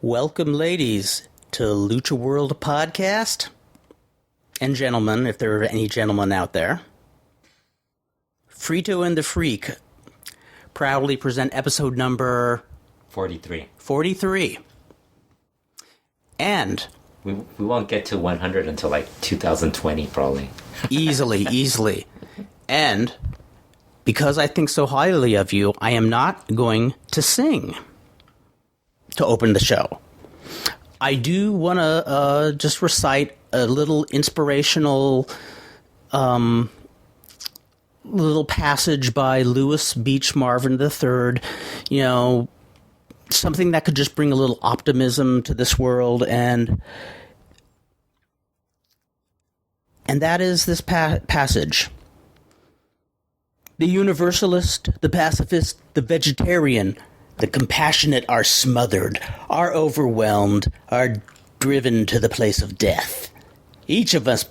Welcome, ladies, to LuchaWorld Podcast. And gentlemen, if there are any gentlemen out there. Frito and the Freak proudly present episode number... 43. 43. And... We won't get to 100 until like 2020, probably. Easily. And because I think so highly of you, I am not going to sing to open the show. I do want to just recite a little inspirational little passage by Louis Beach Marvin III, you know, something that could just bring a little optimism to this world, and that is this passage. The universalist, the pacifist, the vegetarian, the compassionate are smothered, are overwhelmed, are driven to the place of death. Each of us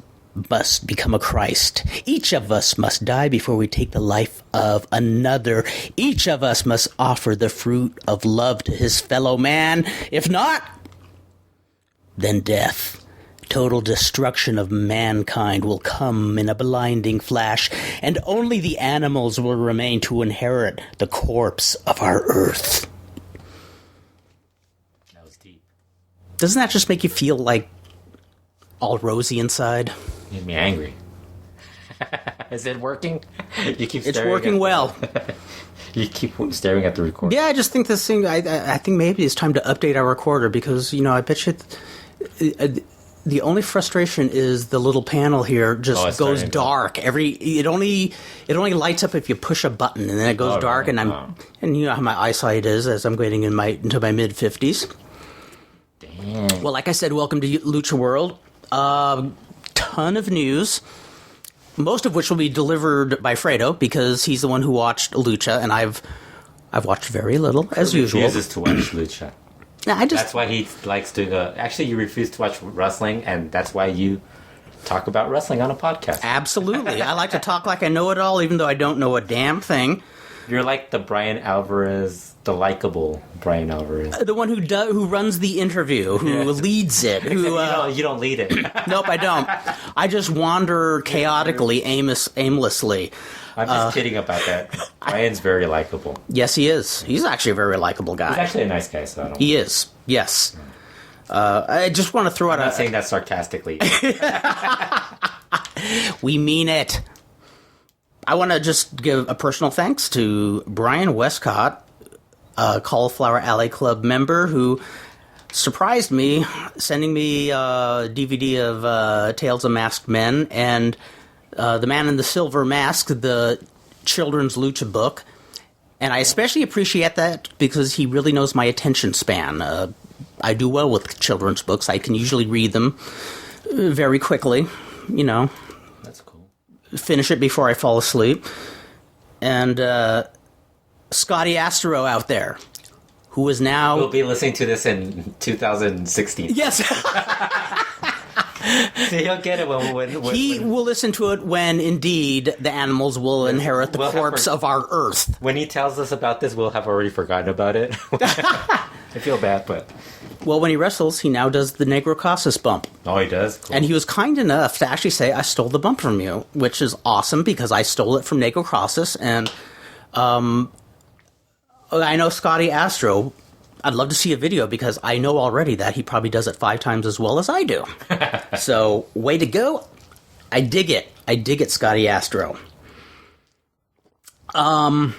must become a Christ. Each of us must die before we take the life of another. Each of us must offer the fruit of love to his fellow man. If not, then death. Total destruction of mankind will come in a blinding flash, and only the animals will remain to inherit the corpse of our earth. That was deep. Doesn't that just make you feel like all rosy inside? Made me angry. Is it working? You keep. It's working well. You keep staring at the recorder. Yeah, I just think this thing. I think maybe it's time to update our recorder because I bet you. The only frustration is the little panel here just goes dark. It only lights up if you push a button, and then it goes dark. Right. And you know how my eyesight is as I'm getting into my mid-50s. Damn. Well, like I said, welcome to LuchaWorld. Ton of news, most of which will be delivered by Fredo because he's the one who watched Lucha, and I've watched very little as usual. He refuses to watch Lucha. Yeah, that's why he likes to. Actually, you refuse to watch wrestling, and that's why you talk about wrestling on a podcast. Absolutely, I like to talk like I know it all, even though I don't know a damn thing. You're like the Brian Alvarez, the likable Brian Alvarez, the one who runs the interview, who leads it. Who you don't lead it. Nope, I don't. I just wander chaotically, aimlessly. I'm just kidding about that. Brian's very likable. Yes, he is. He's actually a very likable guy. He's actually a nice guy, so I don't... He is, yes. I just want to throw out I'm not saying that sarcastically. We mean it. I want to just give a personal thanks to Brian Westcott, a Cauliflower Alley Club member who surprised me, sending me a DVD of Tales of Masked Men and The Man in the Silver Mask, the children's Lucha book. And I especially appreciate that because he really knows my attention span. I do well with children's books. I can usually read them very quickly, That's cool. Finish it before I fall asleep. And Scotty Astro out there, who is now... We'll be listening to this in 2016. Yes! So he'll get it when he will listen to it when, indeed, the animals will inherit the corpse of our Earth. When he tells us about this, we'll have already forgotten about it. I feel bad, but... Well, when he wrestles, he now does the Negro Casas bump. Oh, he does? Cool. And he was kind enough to actually say, I stole the bump from you, which is awesome because I stole it from Negro Casas. And I know Scotty Astro... I'd love to see a video because I know already that he probably does it 5 times as well as I do. So, way to go. I dig it. I dig it, Scotty Astro. Also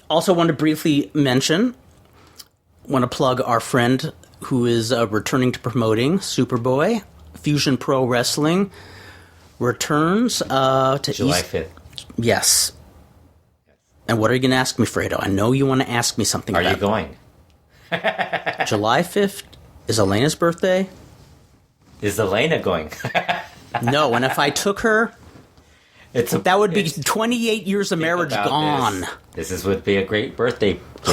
want to briefly want to plug our friend who is returning to promoting Superboy. Fusion Pro Wrestling returns to July 5th. Yes. And what are you going to ask me, Fredo? I know you want to ask me something Are about you going? July 5th is Elena's birthday. Is Elena going? No, and if I took her, that would be 28 years of marriage gone. This would be a great birthday gift.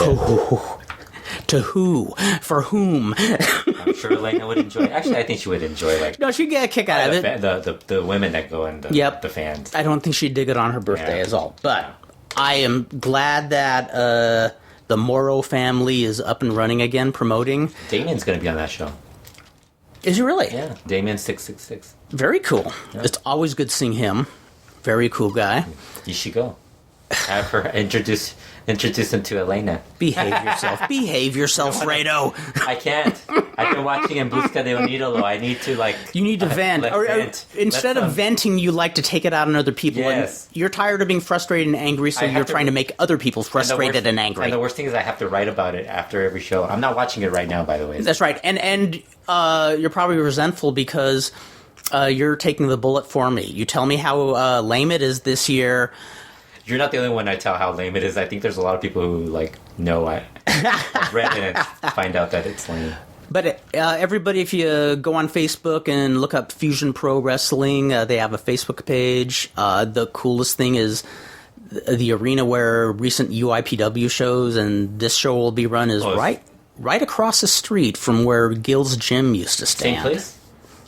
To who? For whom? I'm sure Elena would enjoy it. Actually, I think she would enjoy No, she'd get a kick out of it. The women that go and the fans. I don't think she'd dig it on her birthday is all. But I am glad that the Moro family is up and running again, promoting. Damien's going to be on that show. Is he really? Yeah, Damien 666. Very cool. Yeah. It's always good seeing him. Very cool guy. You should go. Have her introduce him to Elena. Behave yourself. Behave yourself, Fredo. I can't. I've been watching in Busca de un Idolo. I need to, like... You need to vent. Instead of venting, you like to take it out on other people. Yes. And you're tired of being frustrated and angry, so you're trying to make other people frustrated and angry. And the worst thing is I have to write about it after every show. I'm not watching it right now, by the way. That's right. And you're probably resentful because you're taking the bullet for me. You tell me how lame it is this year. You're not the only one I tell how lame it is. I think there's a lot of people who, like, know I've read it and find out that it's lame. But everybody, if you go on Facebook and look up Fusion Pro Wrestling, they have a Facebook page. The coolest thing is the arena where recent UIPW shows and this show will be run is right across the street from where Gil's Gym used to stand. Same place?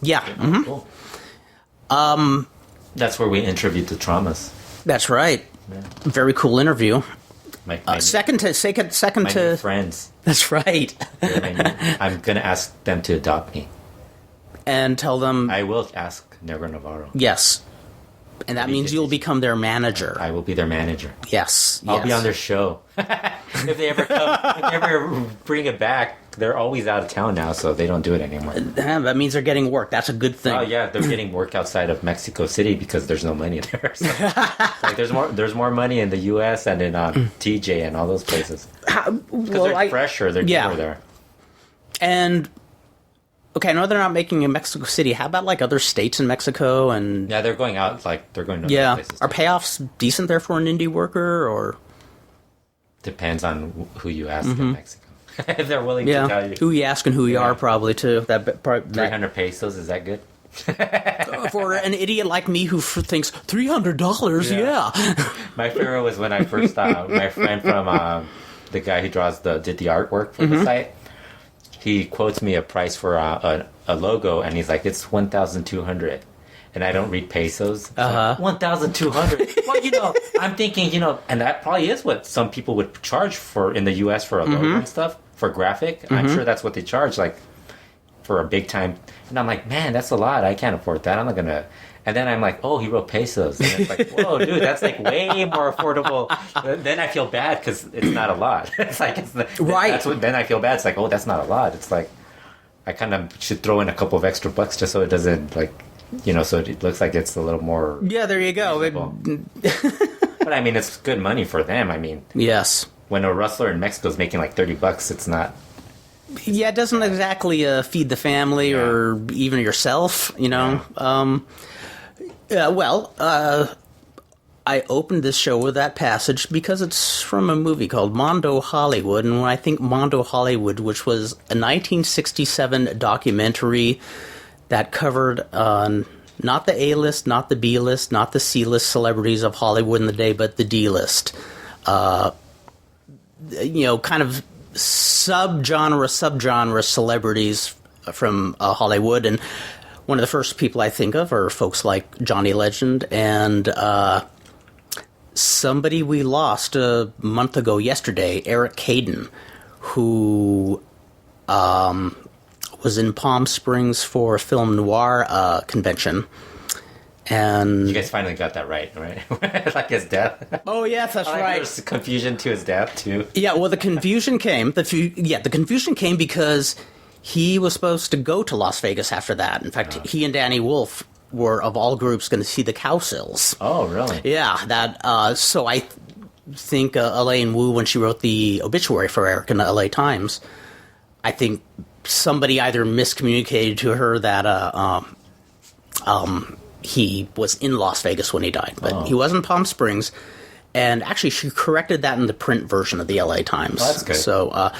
Yeah. Mm-hmm. Cool. That's where we interviewed the Traumas. That's right. Yeah. Very cool interview. Second to new friends. That's right. I'm gonna ask them to adopt me, and tell them I will ask Negro Navarro. Yes, and that means you'll become their manager. I will be their manager. Yes, I'll be on their show. If they ever bring it back, they're always out of town now, so they don't do it anymore. That means they're getting work. That's a good thing. Oh yeah, they're getting work outside of Mexico City because there's no money there. So, like there's more money in the U.S. and in TJ and all those places. Because they're fresher, they're cheaper there. And okay, I know they're not making in Mexico City. How about like other states in Mexico? And yeah, they're going out. Like they're going to other places. Are payoffs decent there for an indie worker, or depends on who you ask in Mexico. If they're willing to tell you. Who you ask and who you are, probably, too. 300 pesos, is that good? For an idiot like me who thinks $300, yeah. My favorite was when I first, my friend from the guy who did the artwork for the site, he quotes me a price for a logo, and he's like, it's 1,200. And I don't read pesos. Like, 1,200. Well, I'm thinking, and that probably is what some people would charge for in the U.S. for a logo and stuff, for graphic. I'm sure that's what they charge, like, for a big time. And I'm like, man, that's a lot. I can't afford that. I'm not going to. And then I'm like, oh, he wrote pesos. And it's like, whoa, dude, that's like way more affordable. Then I feel bad because it's not a lot. It's like, right. Then I feel bad. It's like, oh, that's not a lot. It's like, I kind of should throw in a couple of extra bucks just so it doesn't, like, so it looks like it's a little more... Yeah, there you go. But, I mean, it's good money for them. I mean... Yes. When a wrestler in Mexico is making, like, $30, it's not... Yeah, it doesn't exactly feed the family or even yourself, Yeah. I opened this show with that passage because it's from a movie called Mondo Hollywood, and when I think Mondo Hollywood, which was a 1967 documentary... that covered not the A-list, not the B-list, not the C-list celebrities of Hollywood in the day, but the D-list. Kind of subgenre celebrities from Hollywood. And one of the first people I think of are folks like Johnny Legend and somebody we lost a month ago yesterday, Eric Caidin, who... was in Palm Springs for a film noir convention. And you guys finally got that right? Like his death? Oh, yes, that's right. There's confusion to his death, too. Yeah, well, the confusion came. The confusion came because he was supposed to go to Las Vegas after that. In fact, he and Danny Wolf were, of all groups, going to see the Cowsills. Oh, really? Yeah, that. So I think Elaine Wu, when she wrote the obituary for Eric in the LA Times, I think... somebody either miscommunicated to her that he was in Las Vegas when he died, but he was in Palm Springs, and actually she corrected that in the print version of the LA Times. Oh, that's good. So,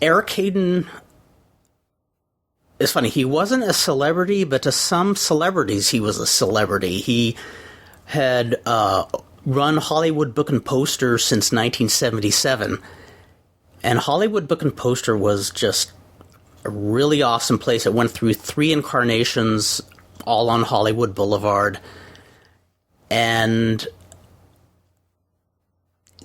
Eric Caidin, it's funny, he wasn't a celebrity, but to some celebrities he was a celebrity. He had run Hollywood Book and Poster since 1977, and Hollywood Book and Poster was just a really awesome place. It went through 3 incarnations, all on Hollywood Boulevard. And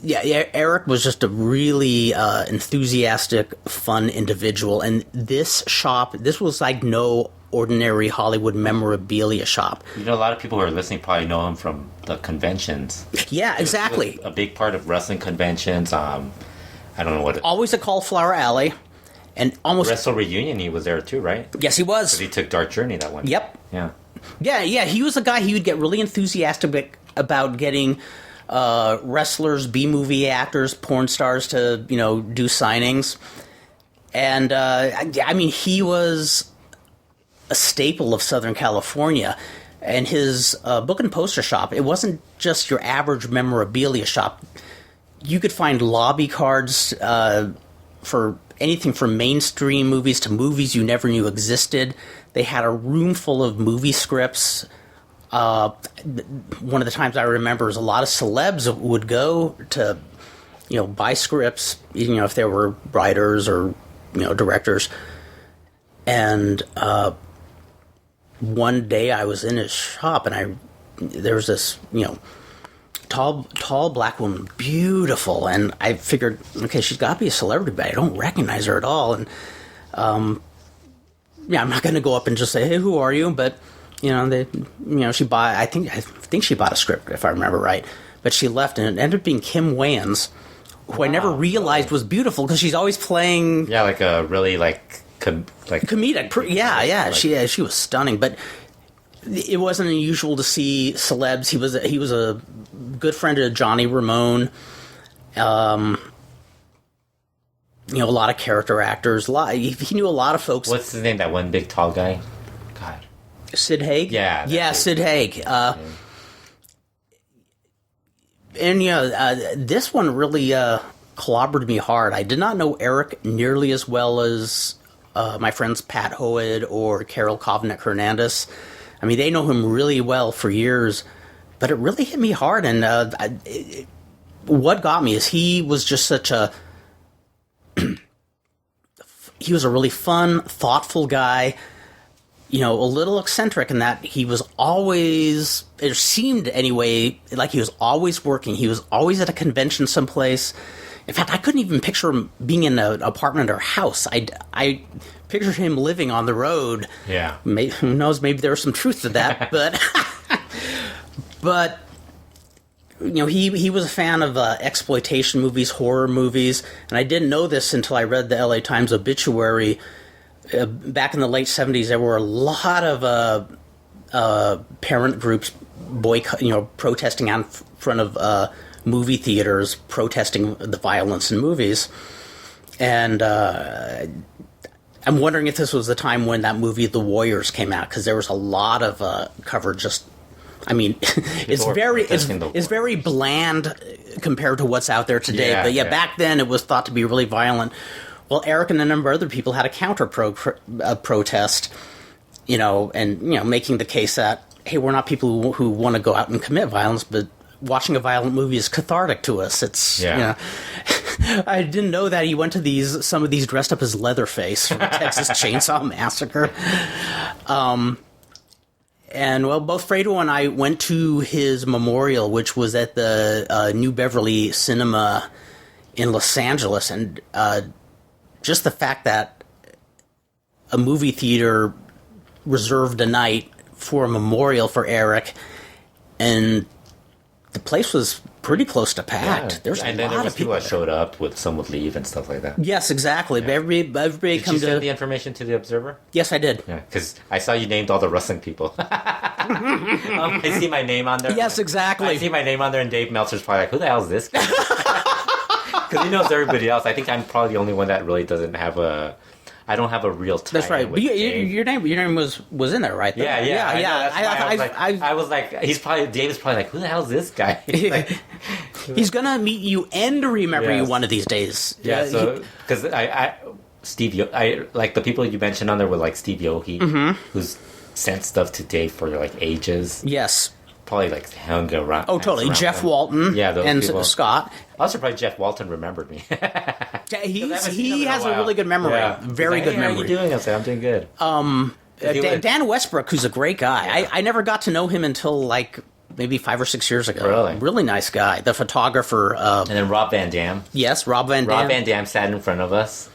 Yeah, Eric was just a really enthusiastic, fun individual. And this was like no ordinary Hollywood memorabilia shop. You know, a lot of people who are listening probably know him from the conventions. Yeah, exactly. He was a big part of wrestling conventions. I don't know what. Always at Cauliflower Alley. And almost... Wrestle Reunion, he was there too, right? Yes, he was. Because he took Dark Journey that one. Yep. Yeah. Yeah, he was a guy, he would get really enthusiastic about getting wrestlers, B-movie actors, porn stars to, do signings. And, he was a staple of Southern California. And his book and poster shop, it wasn't just your average memorabilia shop. You could find lobby cards for anything from mainstream movies to movies you never knew existed. They had a room full of movie scripts. One of the times I remember is a lot of celebs would go to, buy scripts, if there were writers or, directors. And one day I was in his shop and there was this, tall black woman, beautiful, and I figured, okay, she's got to be a celebrity, but I don't recognize her at all. And I'm not going to go up and just say, hey, who are you? But she bought. I think she bought a script, if I remember right. But she left, and it ended up being Kim Wayans, who I never realized was beautiful because she's always playing. Yeah, like a really comedic. Yeah. She was stunning, but it wasn't unusual to see celebs. He was a good friend of Johnny Ramone. A lot of character actors. He knew a lot of folks. What's his name? That one big tall guy. God. Sid Haig? Yeah, Sid Haig. This one really clobbered me hard. I did not know Eric nearly as well as my friends Pat Hood or Carol Kovnick Hernandez. I mean, they know him really well for years, but it really hit me hard. And what got me is he was just such a... he was a really fun, thoughtful guy, a little eccentric in that he was always, it seemed anyway, like he was always working. He was always at a convention someplace. In fact, I couldn't even picture him being in an apartment or house. I pictured him living on the road. Yeah. Who knows, maybe there was some truth to that, but he was a fan of exploitation movies, horror movies, and I didn't know this until I read the LA Times obituary. Back in the late 70s, there were a lot of parent groups protesting out in front of movie theaters, protesting the violence in movies. And I'm wondering if this was the time when that movie The Warriors came out, because there was a lot of coverage. It's very bland compared to what's out there today. But back then it was thought to be really violent. Well, Eric and a number of other people had a counter protest, making the case that, hey, we're not people who want to go out and commit violence, but watching a violent movie is cathartic to us. I didn't know that he went to some of these dressed up as Leatherface from the Texas Chainsaw Massacre. And, well, both Fredo and I went to his memorial, which was at the New Beverly Cinema in Los Angeles. And just the fact that a movie theater reserved a night for a memorial for Eric, and the place was pretty close to packed. Yeah. There's and then there was people that showed up with some would leave and stuff like that. Yes, exactly. Yeah. Everybody Did you send the information to the Observer? Yes, I did. Yeah, because I saw you named all the wrestling people. I see my name on there. Yes, exactly. I see my name on there, and Dave Meltzer's probably like, who the hell is this guy? Because he knows everybody else. I think I'm probably the only one that really doesn't have a... I don't have a real tie. That's right. But your name was in there, right? Yeah. I was like, Dave is probably like, who the hell is this guy? He's gonna meet you and remember you one of these days. Yeah. So because the people you mentioned on there were like Steve Yohe, who's sent stuff to Dave for like ages. Yes. Probably like hung around. Oh, totally. Jeff Walton. Yeah, those and people. Scott. I was surprised Jeff Walton remembered me. He has a really good memory. Yeah. Very good memory. How are you doing? I said, I'm doing good. Dan Westbrook, who's a great guy. Yeah. I never got to know him until like maybe 5 or 6 years ago. Really nice guy. The photographer. And then Rob Van Dam. Yes, Rob Van Dam. Rob Van Dam sat in front of us.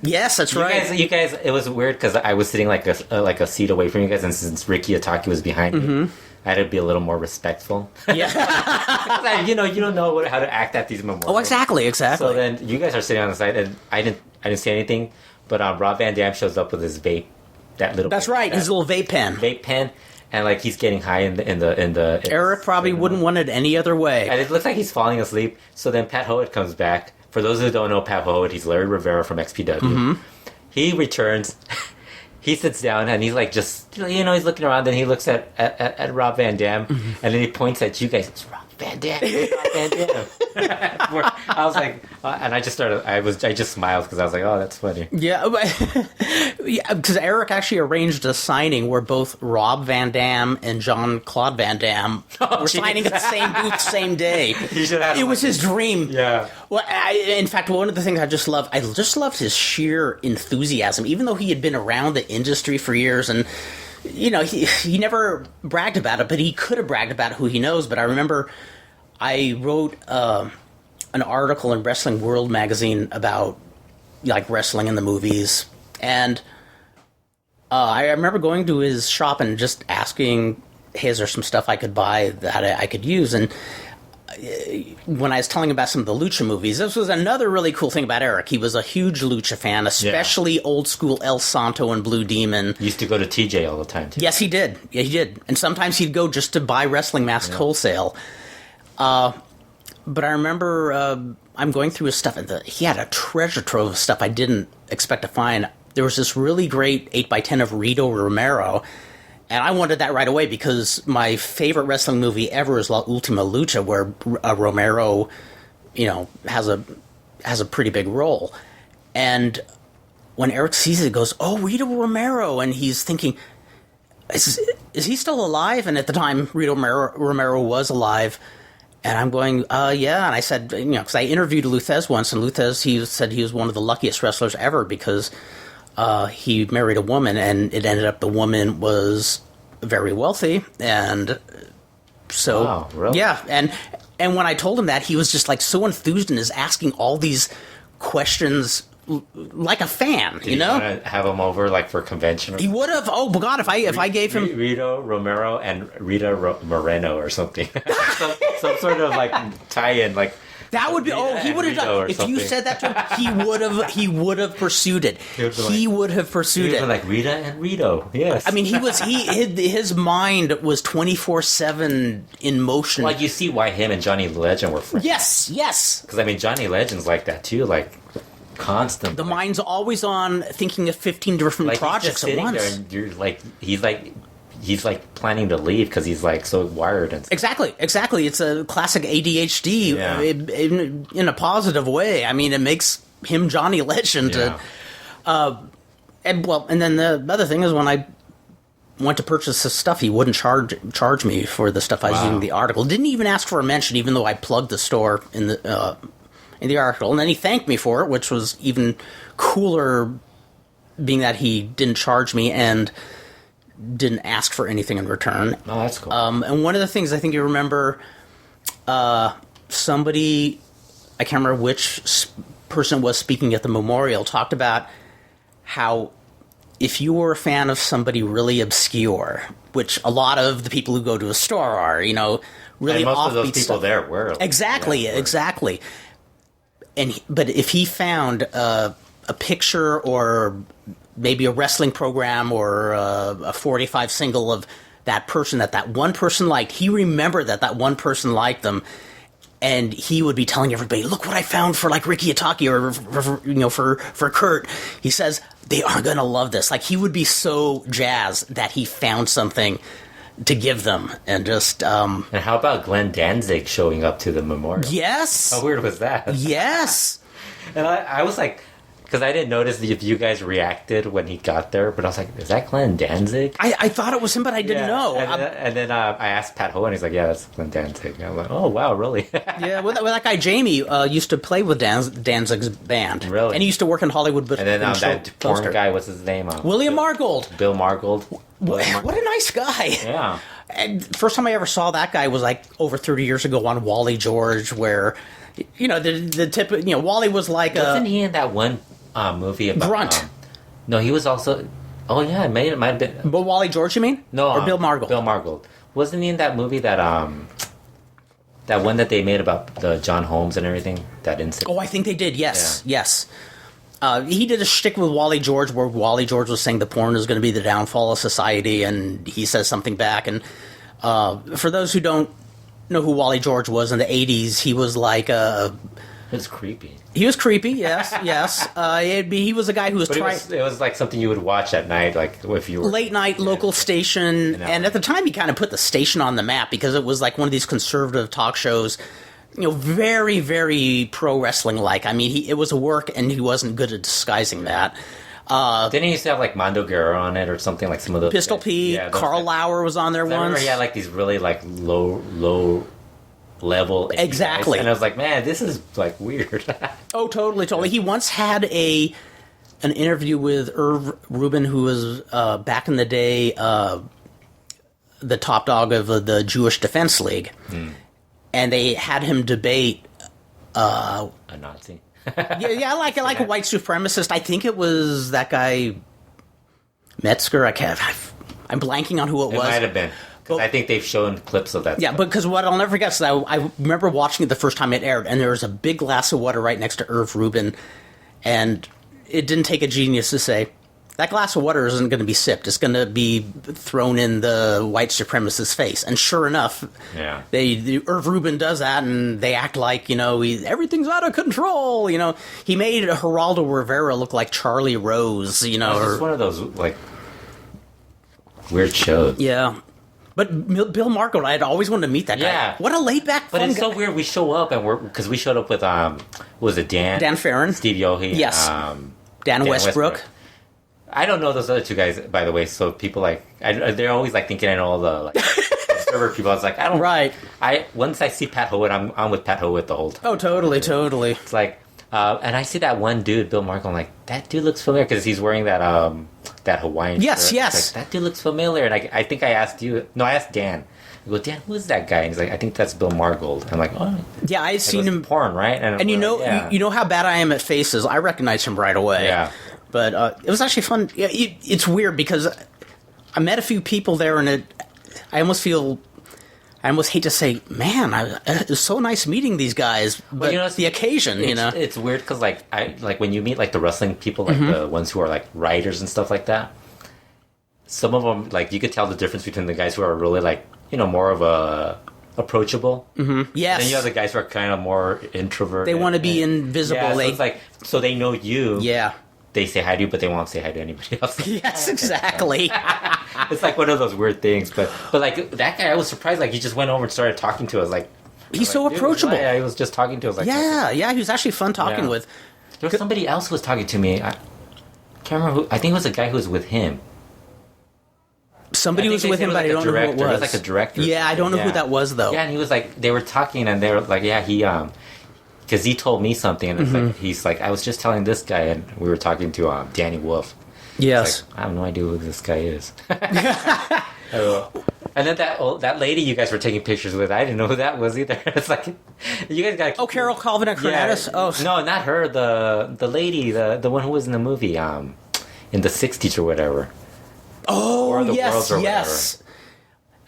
Yes, that's right. You guys, it was weird because I was sitting like a seat away from you guys, and since Ricky Ataki was behind me, I had to be a little more respectful. Yeah. you don't know how to act at these memorials. Oh, exactly. So then you guys are sitting on the side, and I didn't say anything, but Rob Van Dam shows up with his vape, That's right, his little vape pen. And like he's getting high in the Eric probably wouldn't want it any other way. And it looks like he's falling asleep. So then Pat Howitt comes back. For those who don't know Pat Howitt, he's Larry Rivera from XPW. He returns. He sits down and he's like just he's looking around. And he looks at Rob Van Dam, and then he points at you guys. It's Rob Van Dam. Rob Van Dam. I was like, and I just smiled because I was like, oh, that's funny. Yeah, because Eric actually arranged a signing where both Rob Van Dam and Jean-Claude Van Dam were signing at the same booth, same day. It was his dream. Yeah. Well, in fact, one of the things I just loved his sheer enthusiasm, even though he had been around the industry for years and. He never bragged about it, but he could have bragged about who he knows. But I remember I wrote an article in Wrestling World magazine about like wrestling in the movies, and I remember going to his shop and just asking, "Hey, is there some stuff I could buy that I could use?" And when I was telling about some of the Lucha movies, this was another really cool thing about Eric. He was a huge Lucha fan, especially old school El Santo and Blue Demon. He used to go to TJ all the time, too. Yes, he did. Yeah, he did. And sometimes he'd go just to buy wrestling masks wholesale. But I remember I'm going through his stuff, and he had a treasure trove of stuff I didn't expect to find. There was this really great 8x10 of Rito Romero. And I wanted that right away because my favorite wrestling movie ever is La Ultima Lucha, where Romero, has a pretty big role. And when Eric sees it, he goes, "Oh, Rito Romero," and he's thinking, "Is he still alive?" And at the time, Rito Romero was alive. And I'm going, yeah. And I said, because I interviewed Luthez once, and Luthez, he said he was one of the luckiest wrestlers ever because. He married a woman, and it ended up the woman was very wealthy, and so wow, really? Yeah. And when I told him that, he was just like so enthused and is asking all these questions like a fan. Did you want to have him over like for convention? He would have. Oh God, if I gave him Rito Romero and Rita Moreno or something, some sort of like tie-in, like. That would be. He would have done. If you said that to him, he would have pursued it. He would have pursued it. Like Rita and Rito. Yes. I mean, his mind was 24/7 in motion. Like you see why him and Johnny Legend were friends. Yes. Because I mean, Johnny Legend's like that too. Like constant. The mind's always on thinking of 15 different projects at once. There and you're like, he's like planning to leave because he's like so wired and stuff. Exactly. It's a classic ADHD in a positive way. I mean, it makes him Johnny Legend. Yeah. And then the other thing is when I went to purchase his stuff, he wouldn't charge me for the stuff I was using in the article. Didn't even ask for a mention, even though I plugged the store in the article. And then he thanked me for it, which was even cooler, being that he didn't charge me and didn't ask for anything in return. Oh, that's cool. And one of the things I think you remember, somebody, I can't remember which person was speaking at the memorial, talked about how if you were a fan of somebody really obscure, which a lot of the people who go to a store are, really and most offbeat of those people stuff. there were. Exactly. But if he found a picture or maybe a wrestling program or a 45 single of that person that one person liked, he remembered that one person liked them, and he would be telling everybody, "Look what I found for like Ricky Ataki or for Kurt." He says they are gonna love this. Like he would be so jazzed that he found something to give them, and just. And how about Glenn Danzig showing up to the memorial? Yes. How weird was that? Yes. And I was like. Because I didn't notice if you guys reacted when he got there, but I was like, is that Glenn Danzig? I thought it was him, but I didn't know. And then I asked Pat Ho, and he's like, yeah, that's Glenn Danzig. And I'm like, oh, wow, really? Yeah, well, that guy Jamie used to play with Danzig's band. Really? And he used to work in Hollywood. And then that porn guy, what's his name? William Margold. Bill Margold. What a nice guy. Yeah. And first time I ever saw that guy was like over 30 years ago on Wally George, where, the tip, Wally was like Wasn't he in that one movie about... Grunt. No, he was also... Oh, yeah, it might have been... But Wally George, you mean? No. Or Bill Margold? Bill Margold. Wasn't he in that movie that one that they made about the John Holmes and everything? That incident? Oh, I think they did, yes. He did a shtick with Wally George where Wally George was saying the porn is going to be the downfall of society, and he says something back. And for those who don't know who Wally George was in the 80s, he was like It was creepy. He was creepy, yes. He was a guy who was trying... It was like something you would watch at night, like if you were... Late night, local station. And at the time, he kind of put the station on the map because it was like one of these conservative talk shows, very, very pro wrestling-like. I mean, it was a work, and he wasn't good at disguising that. Didn't he used to have like Mondo Guerrero on it or something, like some of those... Pistol Pete, Carl Lauer was on there once. I remember he had like these really like low level... Exactly. Guys, and I was like, man, this is like weird. Oh, totally. He once had an interview with Irv Rubin, who was back in the day the top dog of the Jewish Defense League. And they had him debate a Nazi. like a white supremacist. I think it was that guy Metzger. I'm blanking on who it was. It might have been. Because I think they've shown clips of that. Yeah, stuff. because what I'll never forget is I remember watching it the first time it aired, and there was a big glass of water right next to Irv Rubin, and it didn't take a genius to say, that glass of water isn't going to be sipped. It's going to be thrown in the white supremacist's face. And sure enough, Irv Rubin does that, and they act like, everything's out of control. He made Geraldo Rivera look like Charlie Rose, It's one of those, like, weird shows. Yeah. But Bill Margold, I'd always wanted to meet that guy. Yeah. What a laid-back But it's guy. so weird. We show up, and because we showed up with, was it Dan? Dan Farron. Steve Yohe. Yes. Dan Westbrook. I don't know those other two guys, by the way. So people they're always like thinking I know all the like server people. I was like, I don't. Right. Once I see Pat Howitt, I'm with Pat Howitt the whole time. Oh, totally. It's like, and I see that one dude, Bill Markle. I'm like, that dude looks familiar because he's wearing that Hawaiian. Yes, shirt. yes. Like, that dude looks familiar, and I think I asked you. No, I asked Dan. I go, Dan, who is that guy? And he's like, I think that's Bill Margold. I'm like, oh. Yeah, I had seen him porn, right? And you know how bad I am at faces. I recognize him right away. Yeah. But it was actually fun. Yeah, it's weird because I met a few people there, and I almost hate to say, man, it was so nice meeting these guys. But it's the occasion, It's weird because like when you meet like the wrestling people, like the ones who are like writers and stuff like that. Some of them, like you could tell the difference between the guys who are really like more of a approachable. Mm-hmm. Yes. And you have the guys who are kind of more introverted. They want to be invisible. Yeah, so it's like so they know you. Yeah. They say hi to you, but they won't say hi to anybody else. Yes, exactly. It's like one of those weird things. But like that guy, I was surprised. Like he just went over and started talking to us. Like he's so approachable. Yeah, he was just talking to us. Like yeah, he was actually fun talking with. There was somebody else who was talking to me. I can't remember who. I think it was a guy who was with him. Somebody was with him, but I don't know who it was. It was like a director. Yeah, I don't know who that was though. Yeah, and he was like, they were talking, and they were like, yeah, he because he told me something, and it's like he's like, I was just telling this guy, and we were talking to Danny Wolf. Yes, like, I have no idea who this guy is. And then that lady you guys were taking pictures with, I didn't know who that was either. It's like you guys got. Oh, Carol Calvin and Cornelis. Yeah, no, not her. The lady, the one who was in the movie, in the '60s or whatever. Oh, yes.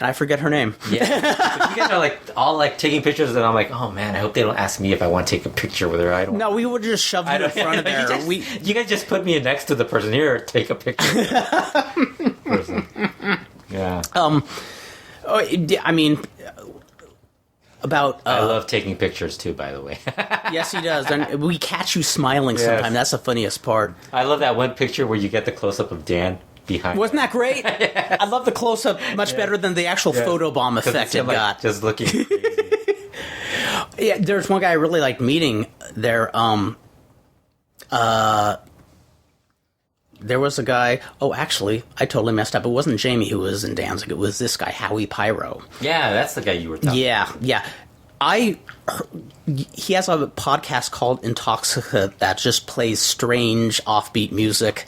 And I forget her name. Yeah. You guys are like all like taking pictures, and I'm like, oh man, I hope they don't ask me if I want to take a picture with her. I don't. No, we would just shove you in front of there. You guys just put me next to the person. Here, take a picture. Person. Yeah. I mean, about. I love taking pictures too, by the way. Yes, he does. And we catch you smiling sometimes. That's the funniest part. I love that one picture where you get the close up of Dan. Behind. Wasn't that great? Yes. I love the close-up much better than the actual photobomb effect it got. Just looking crazy. Yeah, there's one guy I really liked meeting there. There was a guy... Oh, actually, I totally messed up. It wasn't Jamie who was in Danzig. It was this guy, Howie Pyro. Yeah, that's the guy you were talking about. Yeah. He has a podcast called Intoxicate that just plays strange, offbeat music.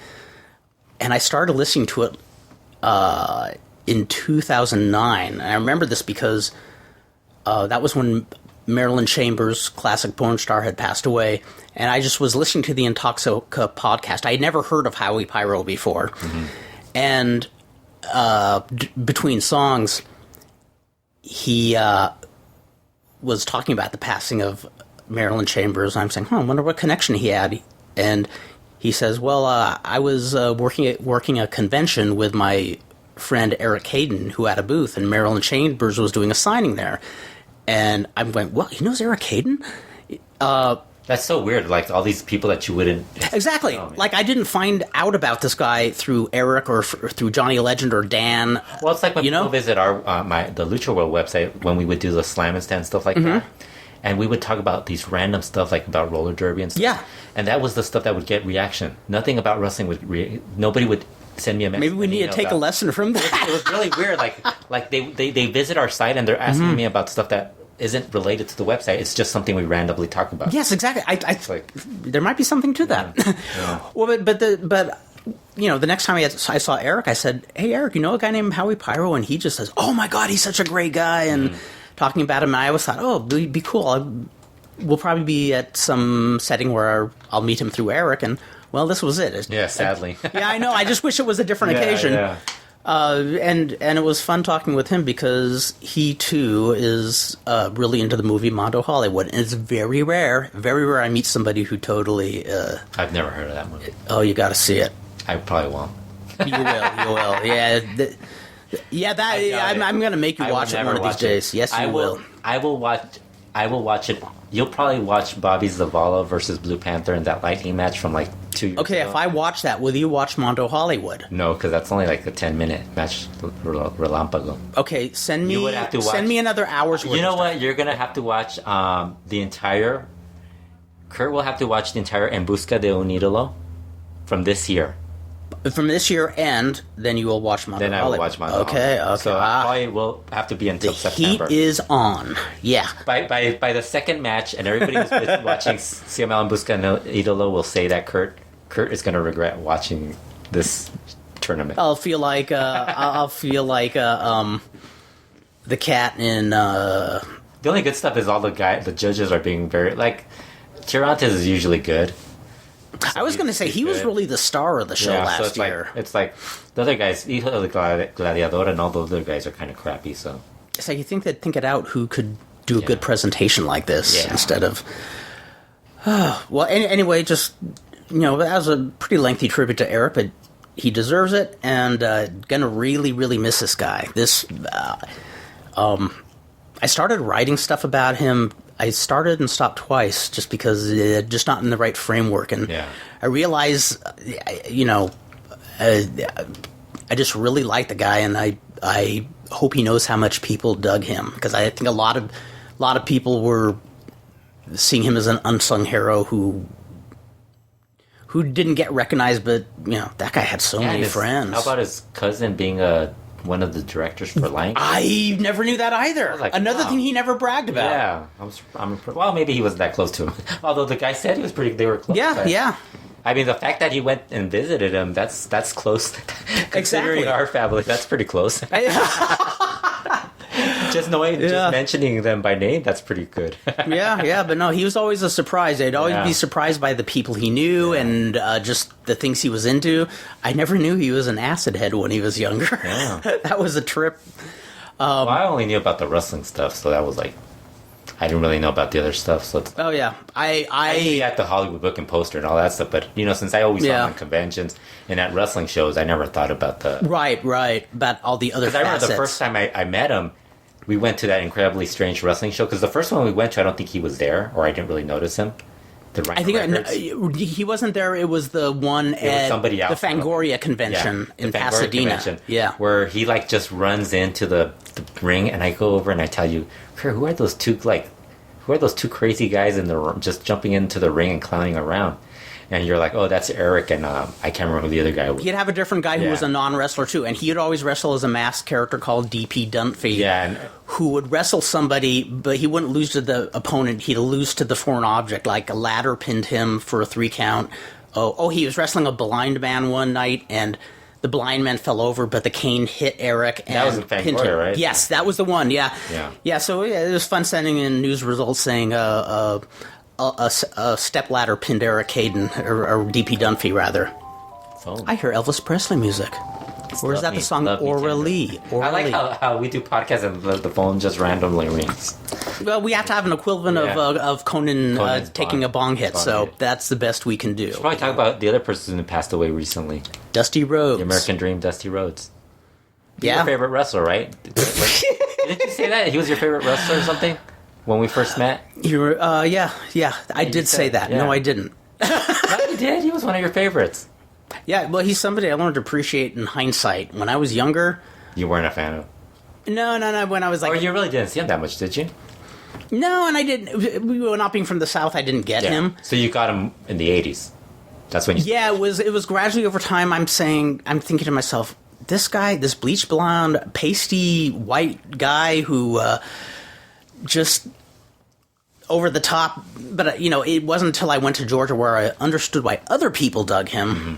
And I started listening to it in 2009. And I remember this because that was when Marilyn Chambers, classic porn star, had passed away. And I just was listening to the Intoxica podcast. I had never heard of Howie Pyro before. Mm-hmm. And between songs, he was talking about the passing of Marilyn Chambers. I'm saying, I wonder what connection he had. And he says, well, I was working a convention with my friend Eric Caidin, who had a booth, and Marilyn Chambers was doing a signing there. And I'm going, well, he knows Eric Caidin? That's so weird, like all these people that you wouldn't... Exactly. Like, I didn't find out about this guy through Eric or through Johnny Legend or Dan. Well, it's like when people visit the LuchaWorld website, when we would do the slam and stand stuff like that. And we would talk about these random stuff, like about roller derby and stuff. Yeah. And that was the stuff that would get reaction. Nothing about wrestling would... Nobody would send me a message. Maybe we need to take a lesson from that. It was really weird. Like they visit our site and they're asking me about stuff that isn't related to the website. It's just something we randomly talk about. Yes, exactly. There might be something to that. Yeah. Well, but the next time I saw Eric, I said, "Hey, Eric, you know a guy named Howie Pyro?" And he just says, "Oh my God, he's such a great guy." And talking about him, and I always thought, "Oh, it'd be cool. We'll probably be at some setting where I'll meet him through Eric." And well, this was it. Yeah, sadly. Yeah, I know. I just wish it was a different occasion. Yeah. And it was fun talking with him because he too is really into the movie Mondo Hollywood, and it's very rare I meet somebody who totally. I've never heard of that movie. Oh, you got to see it. I probably won't. You will. Yeah. I'm going to make you watch it one of these days. Yes, you will. I will watch it. You'll probably watch Bobby Zavala versus Blue Panther in that lightning match from like 2 years ago. Okay, if I watch that, will you watch Mondo Hollywood? No, because that's only like a 10-minute match, Relampago. Okay, send me another hour's worth. You know what? You're going to have to watch the entire... Kurt will have to watch the entire En Busca de un Idolo from this year. From this year, and then you will watch Mondo Hollywood. Then I will watch Mondo Hollywood. Okay. So I probably will have to be until September. The heat is on. Yeah. By the second match, and everybody who's been watching CML En Busca de Idolo will say that Kurt is going to regret watching this tournament. I'll feel like the cat in. The only good stuff is all the judges are being very like. Tirantes is usually good. I was going to say, he was really the star of the show last year. It's like, the other guys, Hijo de Gladiador and all the other guys are kind of crappy, so... It's like, you think they'd think it out who could do a good presentation like this instead of... well, anyway, just, that was a pretty lengthy tribute to Eric, but he deserves it, and gonna really, really miss this guy. I started writing stuff about him. I started and stopped twice just because just not in the right framework. And I realized, I just really like the guy, and I hope he knows how much people dug him, because I think a lot of people were seeing him as an unsung hero who didn't get recognized, but that guy had so many friends. How about his cousin being one of the directors for Lion King? I never knew that either. Another thing he never bragged about. Yeah, well, maybe he wasn't that close to him. Although the guy said they were close. Yeah. I mean, the fact that he went and visited him, that's close. Considering our family, that's pretty close. Just mentioning them by name, that's pretty good. But no, he was always a surprise. I'd always be surprised by the people he knew and just the things he was into. I never knew he was an acid head when he was younger. Yeah. That was a trip. Well, I only knew about the wrestling stuff, so that was like, I didn't really know about the other stuff. So I knew at the Hollywood Book and Poster and all that stuff, but since I always saw him on conventions and at wrestling shows, I never thought about the right about all the other facets. I remember the first time I met him, we went to that incredibly strange wrestling show, because the first one we went to, I don't think he was there, or I didn't really notice him. I think he wasn't there. It was the one at the Fangoria convention in Pasadena. Convention, where he just runs into the ring, and I go over and I tell you, who are those two crazy guys in the just jumping into the ring and clowning around? And you're like, oh, that's Eric, and I can't remember who the other guy was. He'd have a different guy who was a non-wrestler, too, and he would always wrestle as a masked character called D.P. Dunphy, who would wrestle somebody, but he wouldn't lose to the opponent. He'd lose to the foreign object, like a ladder pinned him for a 3 count. Oh, he was wrestling a blind man one night, and the blind man fell over, but the cane hit Eric. And that was in Fangoria, right? Yes, that was the one. Yeah. Yeah. So it was fun sending in news results saying a stepladder pinned Eric Caidin, or DP Dunphy rather. Oh. I hear Elvis Presley music. Or is that the song Orally? I like how we do podcasts and the phone just randomly rings. Well, we have to have an equivalent of Conan taking a bong hit, so that's the best we can do. We should probably talk about the other person who passed away recently. Dusty Rhodes. The American Dream, Dusty Rhodes. Yeah. Your favorite wrestler, right? Didn't you say that? He was your favorite wrestler or something? When we first met? Yeah. I did say that. Yeah. No, I didn't. No, you did? He was one of your favorites. Yeah, well, he's somebody I learned to appreciate in hindsight. When I was younger... You weren't a fan of? No, when I was like... Or you really didn't see him that much, did you? No, and I didn't... Not being from the South, I didn't get him. So you got him in the 80s? That's when you... Yeah, it was gradually over time. I'm thinking to myself, this guy, this bleach blonde, pasty, white guy who just... over the top, but it wasn't until I went to Georgia where I understood why other people dug him. Mm-hmm.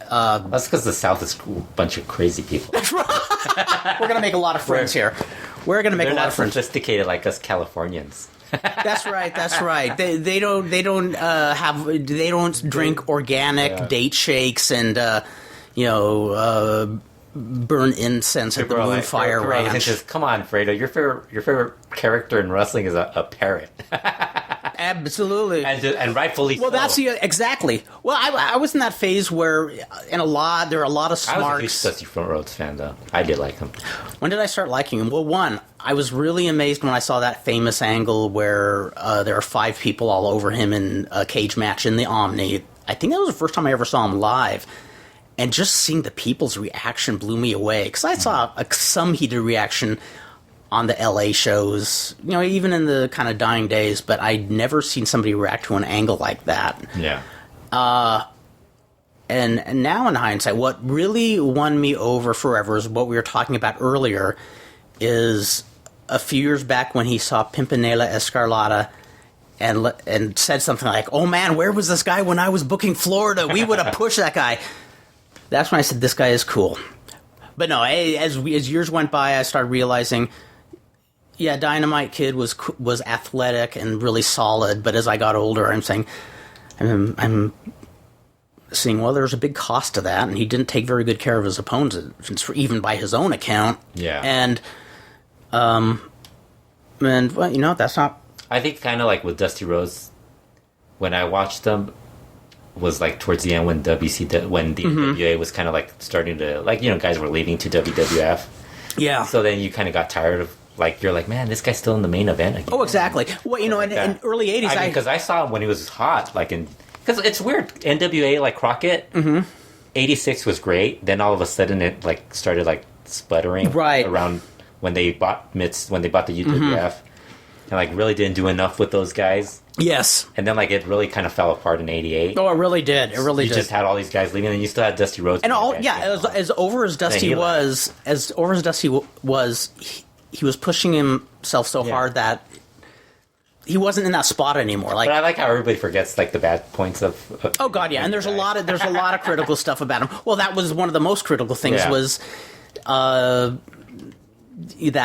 That's because the South is a bunch of crazy people. We're gonna make a lot of friends here. We're gonna make a lot of friends. They're not sophisticated like us Californians. That's right. They don't drink organic date shakes and burn incense at the Moonfire Ranch. Come on, Fredo. Your favorite character in wrestling is a parrot. Absolutely, and rightfully so. Well, that's exactly. Well, I was in that phase where, there are a lot of smarks. I was a huge Dusty Rhodes fan, though. I did like him. When did I start liking him? Well, one, I was really amazed when I saw that famous angle where there are 5 people all over him in a cage match in the Omni. I think that was the first time I ever saw him live. And just seeing the people's reaction blew me away. Because I saw some heated reaction on the LA shows, even in the kind of dying days, but I'd never seen somebody react to an angle like that. Yeah. And now in hindsight, what really won me over forever is what we were talking about earlier, is a few years back when he saw Pimpinela Escarlata and said something like, "Oh man, where was this guy when I was booking Florida? We would have pushed that guy." That's when I said, this guy is cool. But no, as years went by, I started realizing, yeah, Dynamite Kid was athletic and really solid. But as I got older, I'm seeing, well, there's a big cost to that, and he didn't take very good care of his opponents, even by his own account. Yeah. And well, that's not... I think kind of like with Dusty Rhodes, when I watched them, was like towards the end when the NWA was kind of like starting to, guys were leaving to WWF. Yeah. So then you kind of got tired of, you're like, man, this guy's still in the main event again. Oh, exactly. Well, in early 80s... because I saw him when he was hot, because it's weird, NWA, Crockett, 86 was great, then all of a sudden it, started, sputtering around when they bought the UWF, and, really didn't do enough with those guys. Yes. And then, it really kind of fell apart in 88. Oh, it really did. You just had all these guys leaving, and you still had Dusty Rhodes. And as over as Dusty was, he was pushing himself so hard that he wasn't in that spot anymore. But I like how everybody forgets, the bad points of oh, God, yeah. And there's a lot of critical stuff about him. Well, that was one of the most critical things was that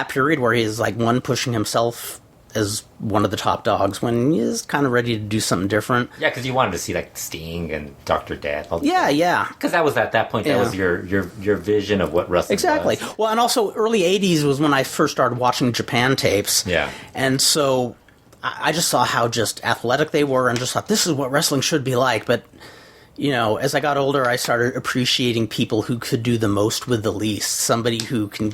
period where he's, one, pushing himself as one of the top dogs when he's kind of ready to do something different. Yeah, because you wanted to see Sting and Dr. Death. Yeah. Because that was at that point, that was your vision of what wrestling was. Well, and also early 80s was when I first started watching Japan tapes. Yeah. And so I just saw how just athletic they were and just thought, this is what wrestling should be like. But, as I got older, I started appreciating people who could do the most with the least. Somebody who can...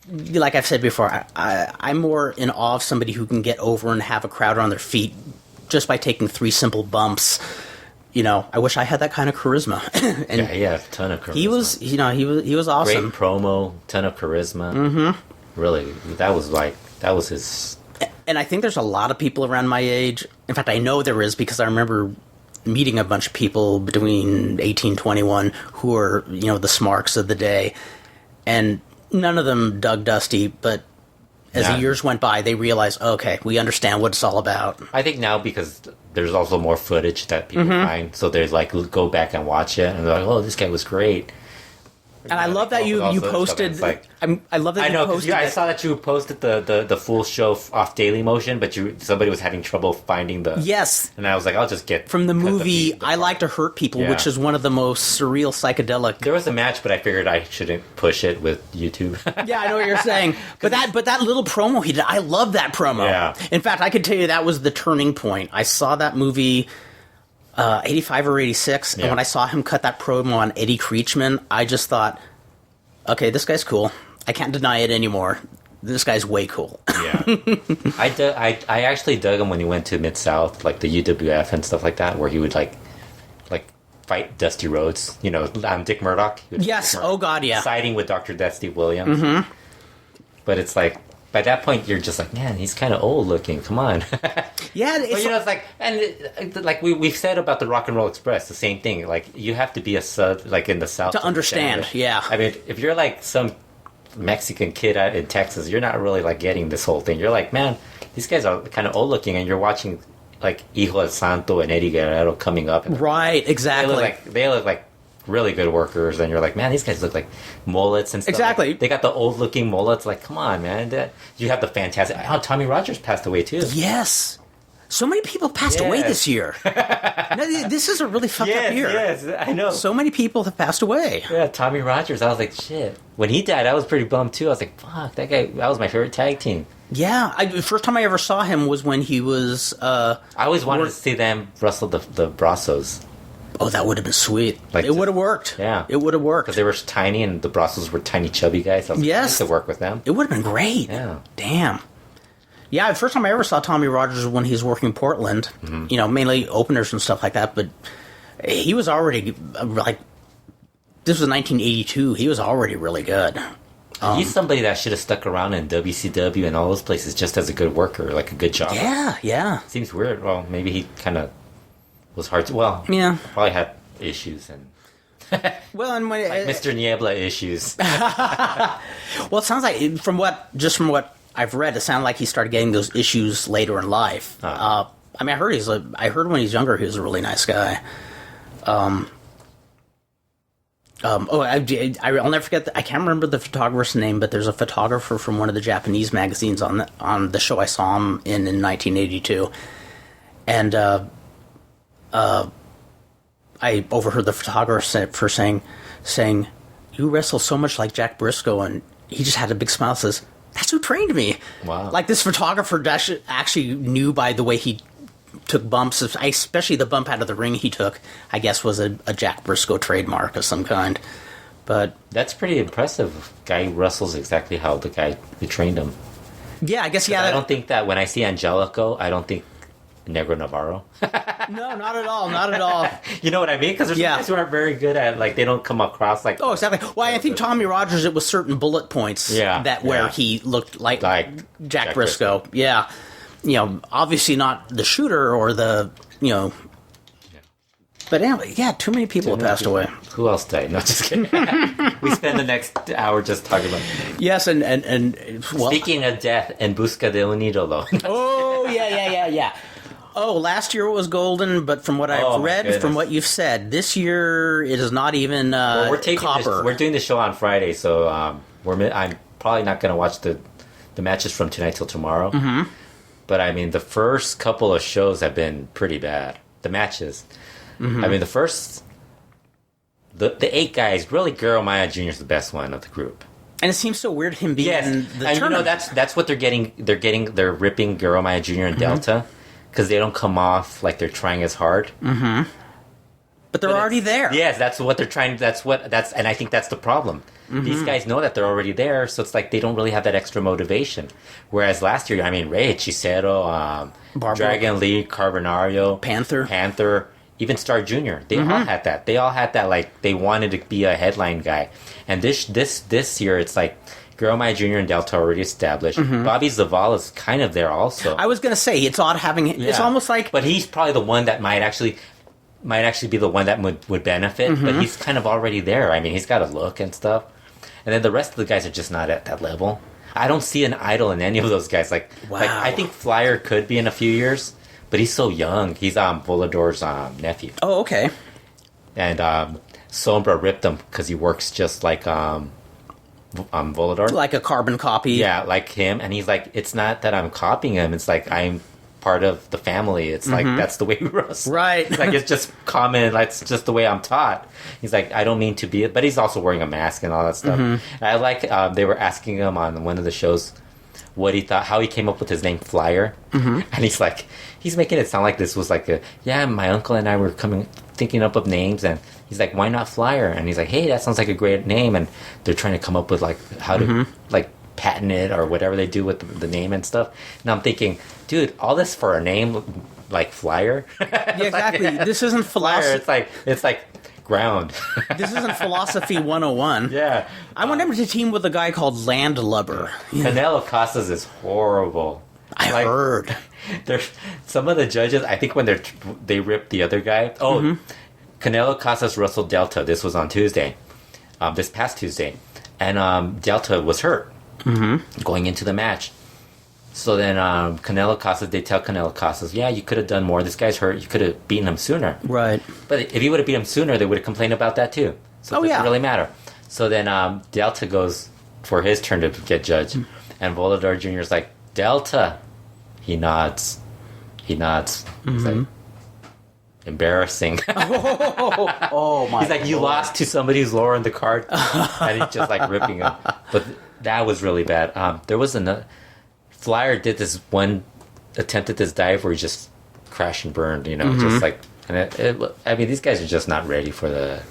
Like I've said before, I'm more in awe of somebody who can get over and have a crowd on their feet just by taking 3 simple bumps. I wish I had that kind of charisma. And yeah, he had a ton of charisma. He was awesome. Great promo, ton of charisma. Mm-hmm. Really, that was his. And I think there's a lot of people around my age. In fact, I know there is because I remember meeting a bunch of people between 18 and 21 who are, the smarks of the day. And none of them dug Dusty, but as the years went by, they realized, okay, we understand what it's all about. I think now because there's also more footage that people find, so there's go back and watch it, and they're like, oh, this guy was great. And I love that you posted. I love that I you know, posted. I saw that you posted the full show off Daily Motion, but somebody was having trouble finding the. Yes. And I was like, I'll just get from the movie I Like to Hurt People, which is one of the most surreal psychedelic. There was a match, but I figured I shouldn't push it with YouTube. Yeah, I know what you're saying. But that little promo he did, I love that promo. Yeah. In fact, I could tell you that was the turning point. I saw that movie 85 or 86, and when I saw him cut that promo on Eddie Creechman, I just thought, okay, this guy's cool. I can't deny it anymore. This guy's way cool. Yeah. I actually dug him when he went to Mid-South, like the UWF and stuff like that, where he would like fight Dusty Rhodes. You know, Dick Murdoch. Yes. Oh God, yeah. Siding with Dr. Dusty Williams. Mm-hmm. But it's like, by that point, you're just like, man, he's kind of old looking. Come on. Yeah. But you know, it's like, and like we've said about the Rock and Roll Express, the same thing. Like, you have to be a South, like in the South to understand. Yeah. I mean, if you're like some Mexican kid out in Texas, you're not really like getting this whole thing. You're like, man, these guys are kind of old looking, and you're watching like Hijo del Santo and Eddie Guerrero coming up. And right. Exactly. They look like really good workers, and you're like, man, these guys look like mullets and stuff. Exactly. Like, they got the old looking mullets. Like, come on, man. You have the fantastic. Oh, Tommy Rogers passed away too. Yes. So many people passed away this year. No, this is a really fucked up year. Yes, I know. So many people have passed away. Yeah, Tommy Rogers. I was like, shit. When he died, I was pretty bummed too. I was like, fuck, that guy. That was my favorite tag team. Yeah, the first time I ever saw him was when he was. I always wanted to see them wrestle the Brazos. Oh, that would have been sweet. Like it would have worked. Yeah. It would have worked. Because they were tiny, and the Brazos were tiny, chubby guys. I was like, I used to work with them. It would have been great. Yeah. Damn. Yeah, the first time I ever saw Tommy Rogers was when he was working Portland. Mm-hmm. You know, mainly openers and stuff like that. But he was already, like, this was 1982. He was already really good. He's somebody that should have stuck around in WCW and all those places just as a good worker, like a good job. Yeah. Seems weird. Well, maybe he kind of was hard to... Well, yeah, probably had issues and... well, and when, like Mr. Niebla issues. Well, it sounds like, from what I've read, it sounded like he started getting those issues later in life. I mean, I heard when he was younger, he was a really nice guy. I'll never forget I can't remember the photographer's name, but there's a photographer from one of the Japanese magazines on the show I saw him in 1982, and I overheard the photographer saying, "You wrestle so much like Jack Briscoe," and he just had a big smile. Says, "That's who trained me." Wow! Like, this photographer actually knew by the way he took bumps, especially the bump out of the ring he took, I guess was a Jack Briscoe trademark of some kind. But that's pretty impressive. Guy wrestles exactly how the guy who trained him. Yeah, I guess. Yeah, I don't think that when I see Angelico, I don't think Negro Navarro. No, not at all. Not at all. You know what I mean? Because there's guys who aren't very good at, like, they don't come across like... Oh, exactly. Well, I think Tommy Rogers, it was certain bullet points where he looked like Jack Briscoe. Yeah. You know, obviously not the shooter or the, you know... Yeah. But anyway, too many people have passed away. Who else died? No, just kidding. We spend the next hour just talking about... Yes, and well... Speaking of death, and Busca de un Idolo. Oh, yeah. Oh, last year it was golden, but from what I've read, from what you've said, this year it is not even we're copper. We're doing the show on Friday, so I'm probably not going to watch the matches from tonight till tomorrow. Mm-hmm. But I mean, the first couple of shows have been pretty bad. The matches. Mm-hmm. I mean, the 8 guys, really, Guerrero Maya Jr. is the best one of the group. And it seems so weird him being in the tournament. You know, that's what they're getting. They're ripping Guerrero Maya Jr. and Delta. Because they don't come off like they're trying as hard. Mm-hmm. But they're already there. Yes, that's what they're trying. And I think that's the problem. Mm-hmm. These guys know that they're already there, so it's like they don't really have that extra motivation. Whereas last year, I mean, Rey, Hechicero, Dragon Lee, Carbonario, Panther, even Star Jr. They all had that. They all had that, like, they wanted to be a headline guy. And this year, it's like, Guerrero Maya Jr. and Delta already established. Mm-hmm. Bobby Zavala is kind of there also. I was going to say, it's odd having... It's almost like... But he's probably the one that might actually be the one that would benefit. Mm-hmm. But he's kind of already there. I mean, he's got a look and stuff. And then the rest of the guys are just not at that level. I don't see an idol in any of those guys. Like, I think Flyer could be in a few years, but he's so young. He's Volador's nephew. Oh, okay. And Sombra ripped him because he works just like Volador. Like a carbon copy. Yeah, like him. And he's like, it's not that I'm copying him. It's like I'm part of the family. It's like, that's the way we wrestle. Right. Like, it's just common. Like, it's just the way I'm taught. He's like, I don't mean to be it. But he's also wearing a mask and all that stuff. And I like, they were asking him on one of the shows what he thought, how he came up with his name Flyer. And he's like, he's making it sound like this was like my uncle and I were thinking up of names, and he's like, why not Flyer? And he's like, hey, that sounds like a great name. And they're trying to come up with like how to like patent it or whatever they do with the name and stuff. And I'm thinking, dude, all this for a name like Flyer? Yeah, exactly. This isn't philosophy. Flyer, it's like ground. This isn't philosophy 101. Yeah. I want him to team with a guy called Landlubber. Canelo Casas is horrible. I heard. There's some of the judges, I think when they ripped the other guy. Canelo Casas wrestled Delta. This was on Tuesday. This past Tuesday. And Delta was hurt going into the match. So then Canelo Casas, they tell Canelo Casas, yeah, you could have done more. This guy's hurt. You could have beaten him sooner. Right. But if you would have beat him sooner, they would have complained about that too. So it doesn't really matter. So then Delta goes for his turn to get judged. And Volador Jr. is like, Delta. He nods. He's like, embarrassing. Oh my! He's like, you lost to somebody who's lower in the card, and he's just like ripping him. But that was really bad. There was another Flyer did this one attempt at this dive where he just crashed and burned. Just like, and I mean, these guys are just not ready for the.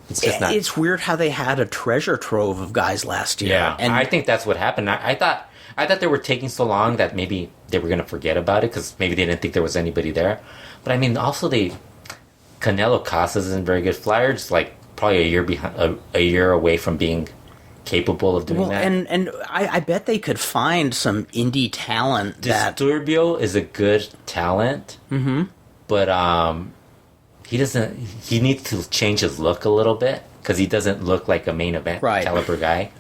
It's just not. It's weird how they had a treasure trove of guys last year. Yeah, and I think that's what happened. I thought they were taking so long that maybe they were going to forget about it because maybe they didn't think there was anybody there. But I mean, also Canelo Casas isn't very good. Flyer's like probably a year away from being capable of doing that. And I bet they could find some indie talent. Disturbio is a good talent, but he doesn't. He needs to change his look a little bit because he doesn't look like a main event caliber guy.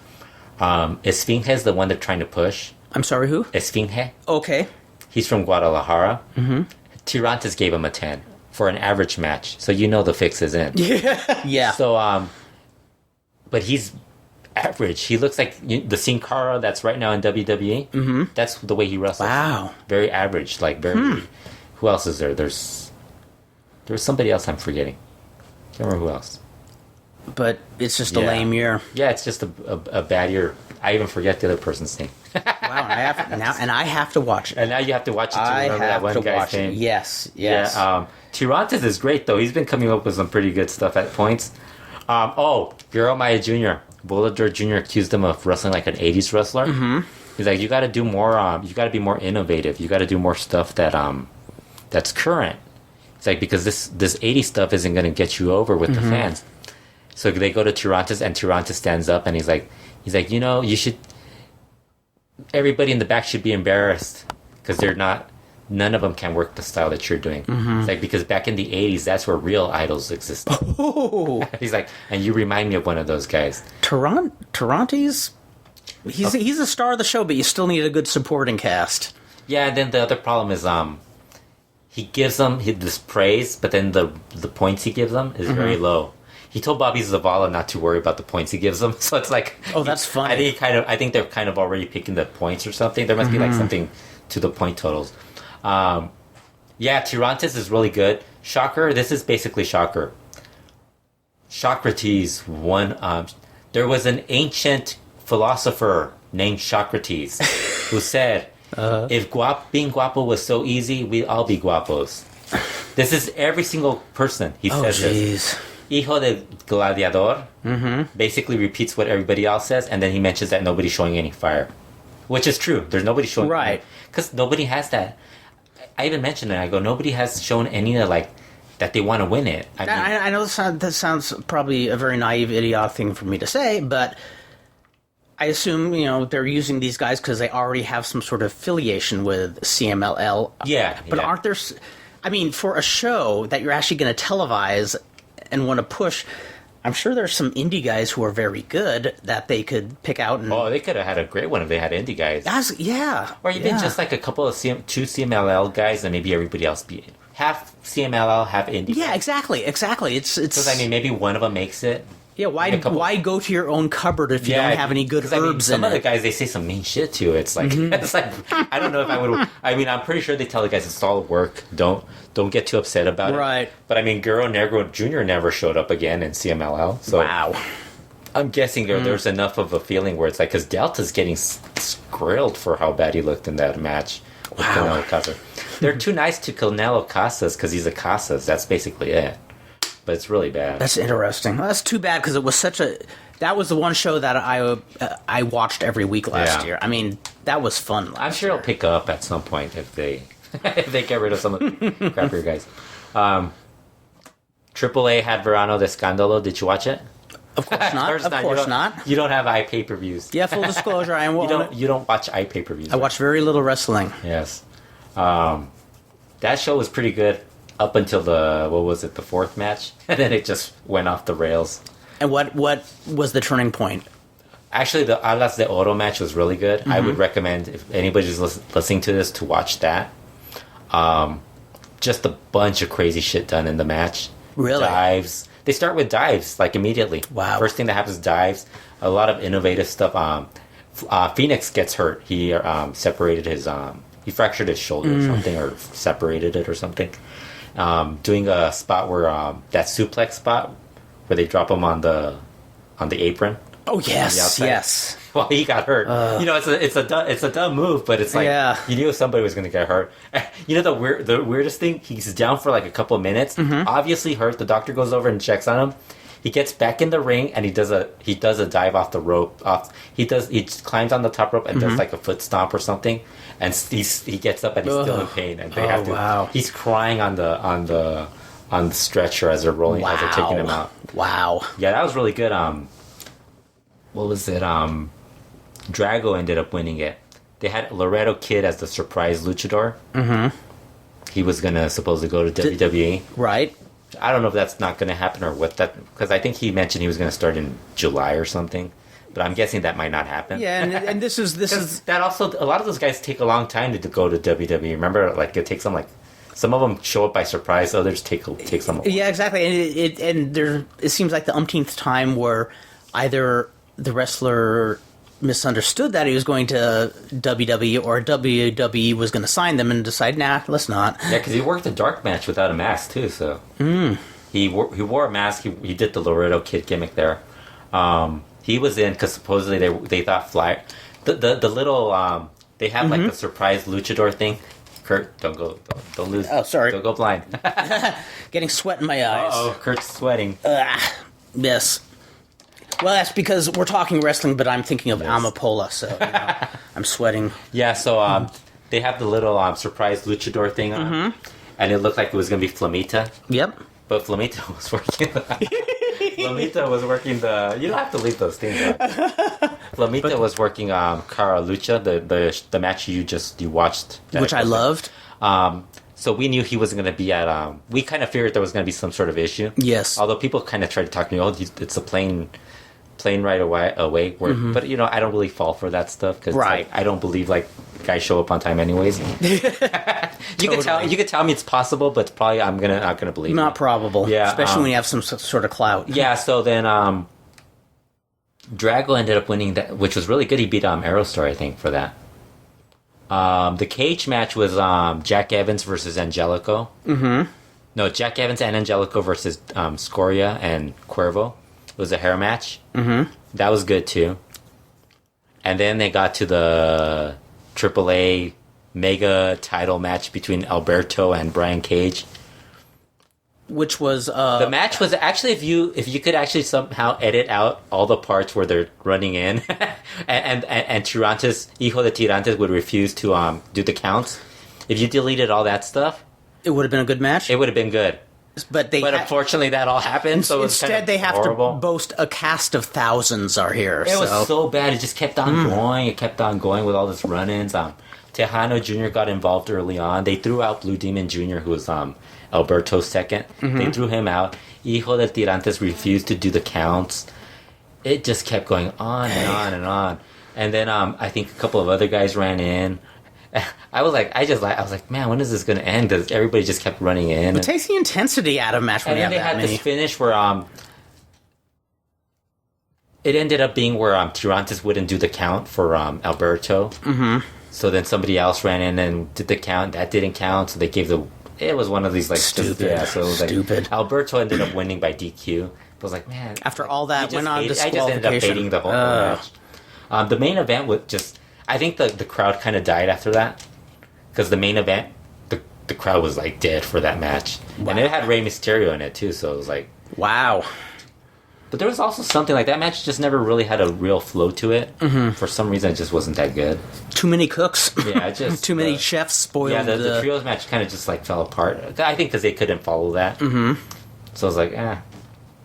Esfinge is the one they're trying to push. I'm sorry, who? Esfinge. Okay. He's from Guadalajara. Tirantes gave him a 10 for an average match, so the fix is in. Yeah. So, but he's average. He looks like the Sin Cara that's right now in WWE. That's the way he wrestles. Wow. Very average. Like very. Who else is there? There's somebody else I'm forgetting. Can't remember who else. But it's just a lame year. Yeah, it's just a bad year. I even forget the other person's name. Wow, and I have to watch it. And now you have to watch it to remember that one guy's name. Yes. Yeah, Tirantes is great, though. He's been coming up with some pretty good stuff at points. Vero Maya Jr. Volador Jr. accused him of wrestling like an 80s wrestler. He's like, you got to do more, you got to be more innovative. You got to do more stuff that's current. It's like, because this 80s stuff isn't going to get you over with the fans. So they go to Tirantes, and Tirantes stands up, and he's like, you should. Everybody in the back should be embarrassed because none of them can work the style that you're doing. It's like, because back in the 80s, that's where real idols existed. He's like, and you remind me of one of those guys. Tirantes, he's a star of the show, but you still need a good supporting cast. Yeah, and then the other problem is he gives them this praise, but then the points he gives them is very low. He told Bobby Zavala not to worry about the points he gives them, so it's like, oh, that's funny. I think they're kind of already picking the points or something. There must be like something to the point totals. Tirantes is really good. Shocker, this is basically Shocker. Socrates won. There was an ancient philosopher named Socrates who said, if being guapo was so easy, we'd all be guapos. This is every single person. He says this. Hijo de Gladiador basically repeats what everybody else says, and then he mentions that nobody's showing any fire. Which is true. There's nobody showing fire. Because nobody has that. I even mentioned it. I go, nobody has shown any that they want to win it. I know that sounds probably a very naive, idiotic thing for me to say, but I assume, they're using these guys because they already have some sort of affiliation with CMLL. Yeah. But aren't there... I mean, for a show that you're actually going to televise and want to push, I'm sure there's some indie guys who are very good that they could pick out. They could have had a great one if they had indie guys. Yeah. Or even just like a couple of two CMLL guys and maybe everybody else be half CMLL, half indie. Yeah, exactly. It's because I mean maybe one of them makes it. Yeah, why go to your own cupboard if you don't have any good herbs in it? Some of the guys, they say some mean shit too. It's like, it's like, I don't know if I would. I mean, I'm pretty sure they tell the guys it's all work. Don't get too upset about it. Right. But I mean, Guerrero Negro Jr. never showed up again in CMLL. So wow. I'm guessing there's enough of a feeling where it's like, because Delta's getting grilled for how bad he looked in that match with Canelo Casas. They're too nice to Canelo Casas because he's a Casas. That's basically it. But it's really bad. That's interesting. Well, that's too bad because it was such a... That was the one show that I watched every week last year. I mean, that was fun. I'm sure it'll pick up at some point if they get rid of some of the crappier guys. AAA had Verano de Escandalo. Did you watch it? Of course not. Of course not. You don't have pay-per-views. Yeah, full disclosure. You don't watch pay-per-views. I watch very little wrestling. Yes. That show was pretty good. Up until the fourth match, and then it just went off the rails. And what was the turning point? Actually, the Alas de Oro match was really good. I would recommend, if anybody's listening to this, to watch that. Just a bunch of crazy shit done in the match. Really? Dives. They start with dives, like, immediately. Wow. First thing that happens is dives. A lot of innovative stuff. Phoenix gets hurt. He separated his... he fractured his shoulder or something, or separated it or something. Doing a spot where that suplex spot where they drop him on the apron. Oh yes. Well, he got hurt. It's a dumb move, but it's like you knew somebody was going to get hurt. You know the weirdest thing? He's down for like a couple of minutes. Obviously hurt. The doctor goes over and checks on him. He gets back in the ring and he does a dive off the rope. He climbs on the top rope and does like a foot stomp or something. And he gets up and he's still in pain. And they have to. Wow. He's crying on the stretcher as they're rolling, as they're taking him out. Wow. Yeah, that was really good. What was it? Drago ended up winning it. They had Laredo Kid as the surprise luchador. Mm-hmm. He was gonna supposedly go to WWE. Right. I don't know if that's not going to happen or what that... Because I think he mentioned he was going to start in July or something. But I'm guessing that might not happen. Yeah, and this is... That also... A lot of those guys take a long time to go to WWE. Remember, like, it takes them, like... Some of them show up by surprise. Others take some... Yeah, exactly. And it seems like the umpteenth time where either the wrestler misunderstood that he was going to WWE or WWE was going to sign them and decide, nah, let's not. Yeah, because he worked a dark match without a mask too. So he wore a mask. He did the Laredo Kid gimmick there. He was in because supposedly they thought the little they have like a surprise luchador thing. Kurt, don't lose. Oh, sorry. Don't go blind. Getting sweat in my eyes. Oh, Kurt's sweating. Yes. Well, that's because we're talking wrestling, but I'm thinking of Amapola, so I'm sweating. Yeah, so they have the little surprise luchador thing on, and it looked like it was going to be Flamita. Yep. But Flamita was working. Flamita was working the. You don't have to leave those things on. Flamita was working CaraLucha, the match you watched, which I loved. So we knew he wasn't going to be at. We kind of figured there was going to be some sort of issue. Yes. Although people kind of tried to talk to me, it's a plane right away. Where, but I don't really fall for that stuff because I don't believe like guys show up on time anyways. You could tell me it's possible, but it's probably I'm not gonna believe. Not it. probable. Yeah. Especially when you have some sort of clout. Yeah. So then Drago ended up winning that, which was really good. He beat Aerostar, I think, for that. The cage match was Jack Evans versus Angelico. Mm-hmm. No, Jack Evans and Angelico versus Scoria and Cuervo. It was a hair match. Mm-hmm. That was good too. And then they got to the AAA mega title match between Alberto and Brian Cage. Which was the match was actually if you could actually somehow edit out all the parts where they're running in and Tirantes, Hijo de Tirantes would refuse to do the counts. If you deleted all that stuff, it would have been a good match. It would have been good. But unfortunately that all happened. So instead they have to boast a cast of thousands are here. It was so bad. It just kept on going. It kept on going with all this run-ins. Tejano Jr. got involved early on. They threw out Blue Demon Jr., who was Alberto's second. Mm-hmm. They threw him out. Hijo de Tirantes refused to do the counts. It just kept going on and on and on. And then I think a couple of other guys ran in. I was like, man, when is this going to end? Because everybody just kept running in. It takes the intensity out of a match when and you then have they that had many. this finish where it ended up being where Tirantes wouldn't do the count for Alberto. Mm-hmm. So then somebody else ran in and did the count. That didn't count, so they gave the... It was one of these, like... Stupid. So it was like, Stupid. Alberto ended up winning by DQ. I was like, man... After all that, went on I just disqualification. ended up hating the whole match. The main event was just... I think the crowd kind of died after that. Because the main event, the crowd was, like, dead for that match. Wow. And it had Rey Mysterio in it, too, so it was like... Wow. But there was also something like that match just never really had a real flow to it. Mm-hmm. For some reason, it just wasn't that good. Too many cooks. Yeah, just too many chefs spoiled. Yeah, the trios match kind of just like fell apart. I think because they couldn't follow that. Mm-hmm. So I was like, eh.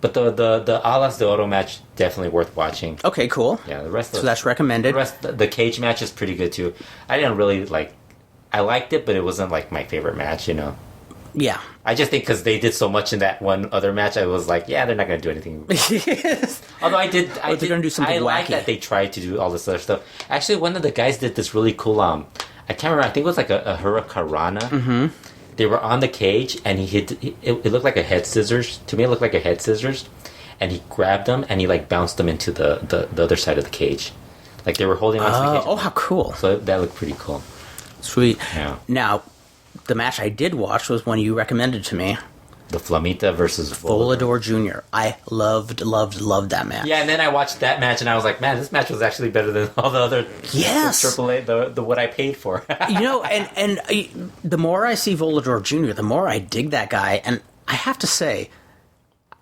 But the Alas de Oro match definitely worth watching. Okay, cool. Yeah, the rest. So that's recommended. The cage match is pretty good too. I didn't really like. I liked it, but it wasn't like my favorite match. Yeah. I just think because they did so much in that one other match, I was like, yeah, they're not going to do anything. Although they're going to do something wacky. I like that they tried to do all this other stuff. Actually, one of the guys did this really cool, I can't remember, I think it was like a Hurricanrana. Mm-hmm. They were on the cage, and it looked like a head scissors. To me, it looked like a head scissors. And he grabbed them, and he like bounced them into the other side of the cage. Like they were holding on to the cage. Oh, how cool. So that looked pretty cool. Sweet. Yeah. Now, the match I did watch was one you recommended to me. The Flamita versus Volador Jr. I loved that match. Yeah, and then I watched that match, and I was like, man, this match was actually better than all the other AAA, the what I paid for. and the more I see Volador Jr., the more I dig that guy. And I have to say,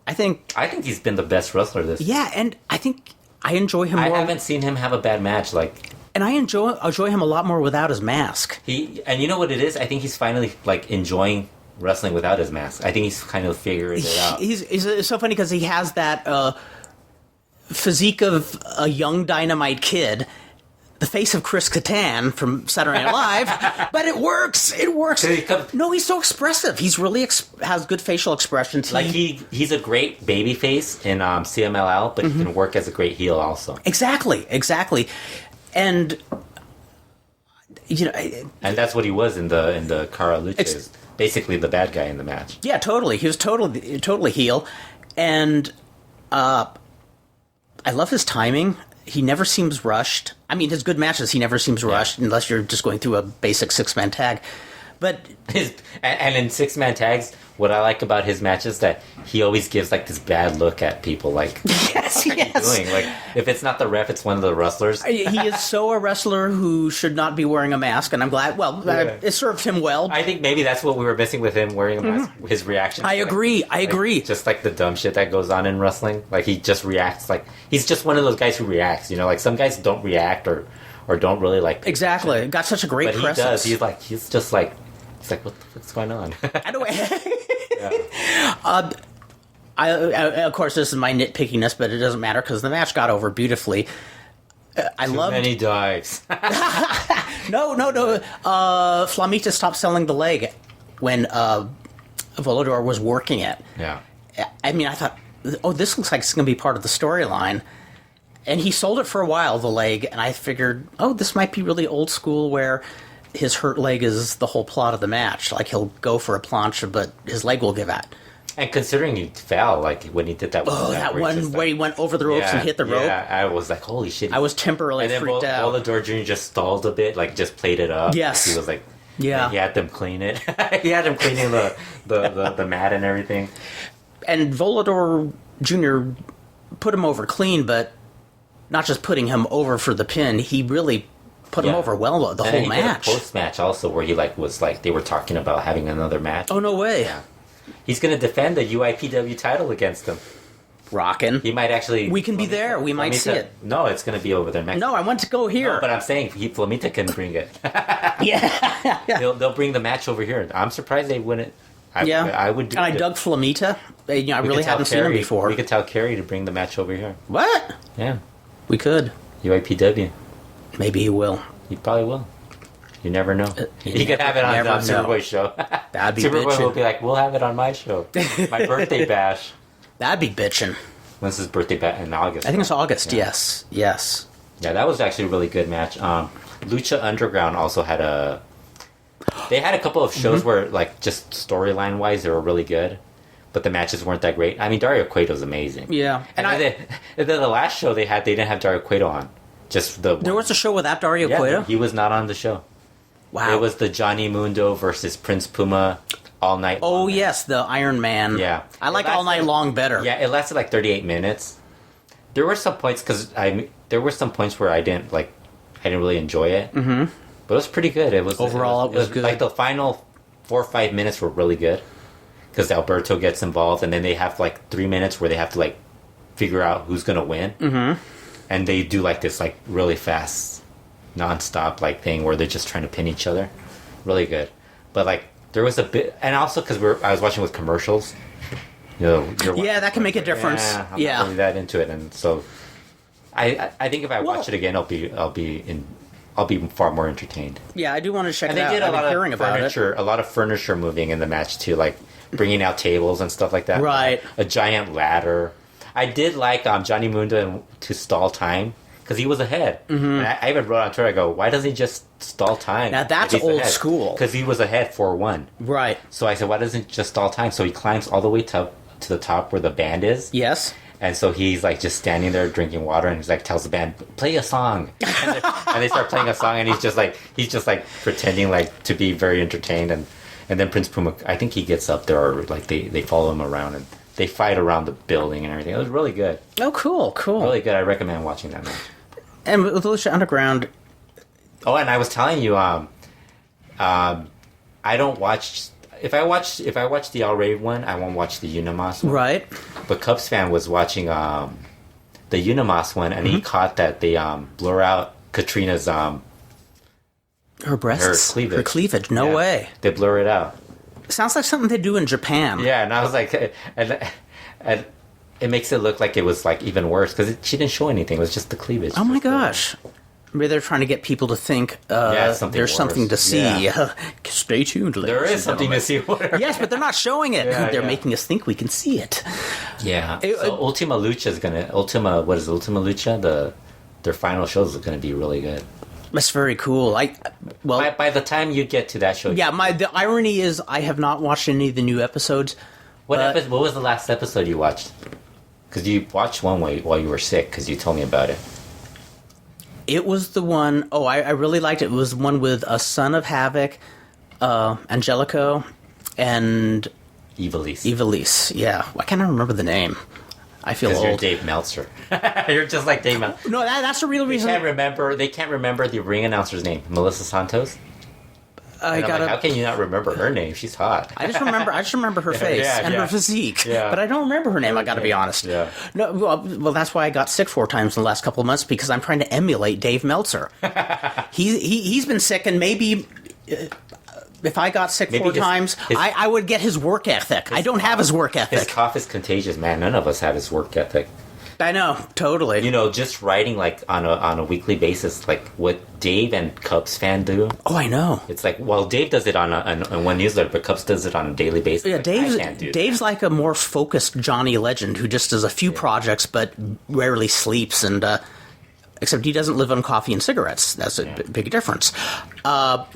I think he's been the best wrestler this year. Yeah, and I think I enjoy him more. I haven't seen him have a bad match, and I enjoy him a lot more without his mask. And you know what it is? I think he's finally like enjoying wrestling without his mask. I think he's kind of figuring it out. It's so funny because he has that physique of a young dynamite kid, the face of Chris Kattan from Saturday Night Live, but it works. No, he's so expressive. He's really has good facial expressions. Like he's a great baby face in CMLL, but he can work as a great heel also. Exactly. And and that's what he was in the CaraLucha. Basically the bad guy in the match. Yeah, totally. He was totally heel, and I love his timing. He never seems rushed. I mean, his good matches, he never seems rushed unless you're just going through a basic 6-man tag. But and in 6-man tags, what I like about his matches is that he always gives like this bad look at people. Like, yes. Doing? Like, if it's not the ref, it's one of the wrestlers. He is so a wrestler who should not be wearing a mask, and I'm glad. Well, it served him well. I think maybe that's what we were missing with him wearing a mask. His reaction. I agree. Just like the dumb shit that goes on in wrestling. Like he just reacts. Like he's just one of those guys who reacts. Like some guys don't react or don't really like. Exactly. Got such a great presence. He does. He's just like. It's like, what the fuck's going on? Of course, this is my nitpickiness, but it doesn't matter because the match got over beautifully. Too many dives. No. Flamita stopped selling the leg when Volador was working it. Yeah. I mean, I thought, this looks like it's going to be part of the storyline. And he sold it for a while, the leg, and I figured, this might be really old school where his hurt leg is the whole plot of the match. Like, he'll go for a plancha, but his leg will give out. And considering he fell, like, when he did that one... that one where he went over the ropes and hit the rope? Yeah, I was like, holy shit. I was temporarily freaked out. Volador Jr. just stalled a bit, like, just played it up. Yes. He was like... Yeah. He had them clean it. He had them cleaning the mat and everything. And Volador Jr. put him over clean, but not just putting him over for the pin, he really... put him over well the whole match. Did a post-match also where he was they were talking about having another match. Oh, no way. Yeah. He's going to defend the UIPW title against him. Rockin'. He might actually... We can be there. We might see it. No, it's going to be over there next. No, I want to go here. No, but I'm saying Flamita can bring it. Yeah. They'll bring the match over here. I'm surprised they wouldn't. I would do it. And I dug Flamita. I really haven't seen him before. We could tell Kerry to bring the match over here. What? Yeah. We could. UIPW. Maybe he will. He probably will. You never know. He could have it on Superboy's show. That'd be Superboy bitchin'. will be like, we'll have it on my show. My birthday bash. That'd be bitchin'. When's his birthday bash? In August. I think it's August, yes. Yeah, that was actually a really good match. Lucha Underground also had they had a couple of shows where, like, just storyline wise, they were really good, but the matches weren't that great. I mean, Dario Cueto's amazing. Yeah, and then the last show they didn't have Dario Cueto on. Just there was a show without Dario Cueto. He was not on the show. Wow. It was the Johnny Mundo versus Prince Puma all night. Oh yes, the Iron Man. Yeah, I like All Night Long better. Yeah, it lasted like 38 minutes. There were some points there were some points where I didn't really enjoy it. Mm-hmm. But it was pretty good. It was overall it was good. Like the final 4 or 5 minutes were really good because Alberto gets involved, and then they have like 3 minutes where they have to like figure out who's gonna win. Mm-hmm. And they do like this like really fast, non-stop like thing where they're just trying to pin each other. Really good. But like there was a bit, and also because I was watching with commercials. Yeah, that can make a difference. Yeah, I'm not really that into it, and so I think if I watch it again, I'll be far more entertained. Yeah, I do want to check and it out. They did a lot of furniture moving in the match too, like bringing out tables and stuff like that. Right. A giant ladder. I did like Johnny Mundo to stall time because he was ahead. Mm-hmm. And I even wrote on Twitter, I go, why doesn't he just stall time? Now that's old school. Because he was ahead 4-1. Right. So I said, why doesn't he just stall time? So he climbs all the way to the top where the band is. Yes. And so he's like just standing there drinking water, and he's like tells the band, play a song. And they start playing a song, and he's just like pretending like to be very entertained. And then Prince Puma, I think he gets up there, or like they follow him around, and they fight around the building and everything. It was really good. Oh, cool. Really good. I recommend watching that match. And with Lucha Underground. Oh, and I was telling you, I don't watch. If I watch the R-rated one, I won't watch the Unimas one. Right. But Cubs fan was watching the Unimas one, and he caught that they blur out Katrina's her breasts, her cleavage. No way. They blur it out. Sounds like something they do in Japan. Yeah, and I was like, and it makes it look like it was like even worse because she didn't show anything. It was just the cleavage. Oh my gosh. Maybe they're trying to get people to think there's something to see. Yeah. Stay tuned, ladies. There is something to see. Yes, but they're not showing it. They're making us think we can see it. Yeah. So Ultima Lucha is Ultima Lucha? Their final shows are gonna be really good. That's very cool. By the time you get to that show, the irony is I have not watched any of the new episodes. What was the last episode you watched? Because you watched one while you were sick. Because you told me about it. It was the one. Oh, I really liked it. It was one with a Son of Havoc, Angelico, and Ivelisse. Yeah, why can't I remember the name? I feel old. You're Dave Meltzer. You're just like Dave Meltzer. No, that's the real reason. They can't remember the ring announcer's name, Melissa Santos. How can you not remember her name? She's hot. I just remember her face and her physique, but I don't remember her name. I got to be honest. Yeah. No, well, that's why I got sick 4 times in the last couple of months because I'm trying to emulate Dave Meltzer. He's been sick, and maybe if I got sick 4 times, I would get his work ethic. I don't have his work ethic. His cough is contagious, man. None of us have his work ethic. I know, totally. Just writing like on a weekly basis, like what Dave and Cubs fan do. Oh, I know. It's like, well, Dave does it on one newsletter, but Cubs does it on a daily basis. Yeah, Dave's like a more focused Johnny Legend who just does a few projects but rarely sleeps, and except he doesn't live on coffee and cigarettes. That's a big difference. But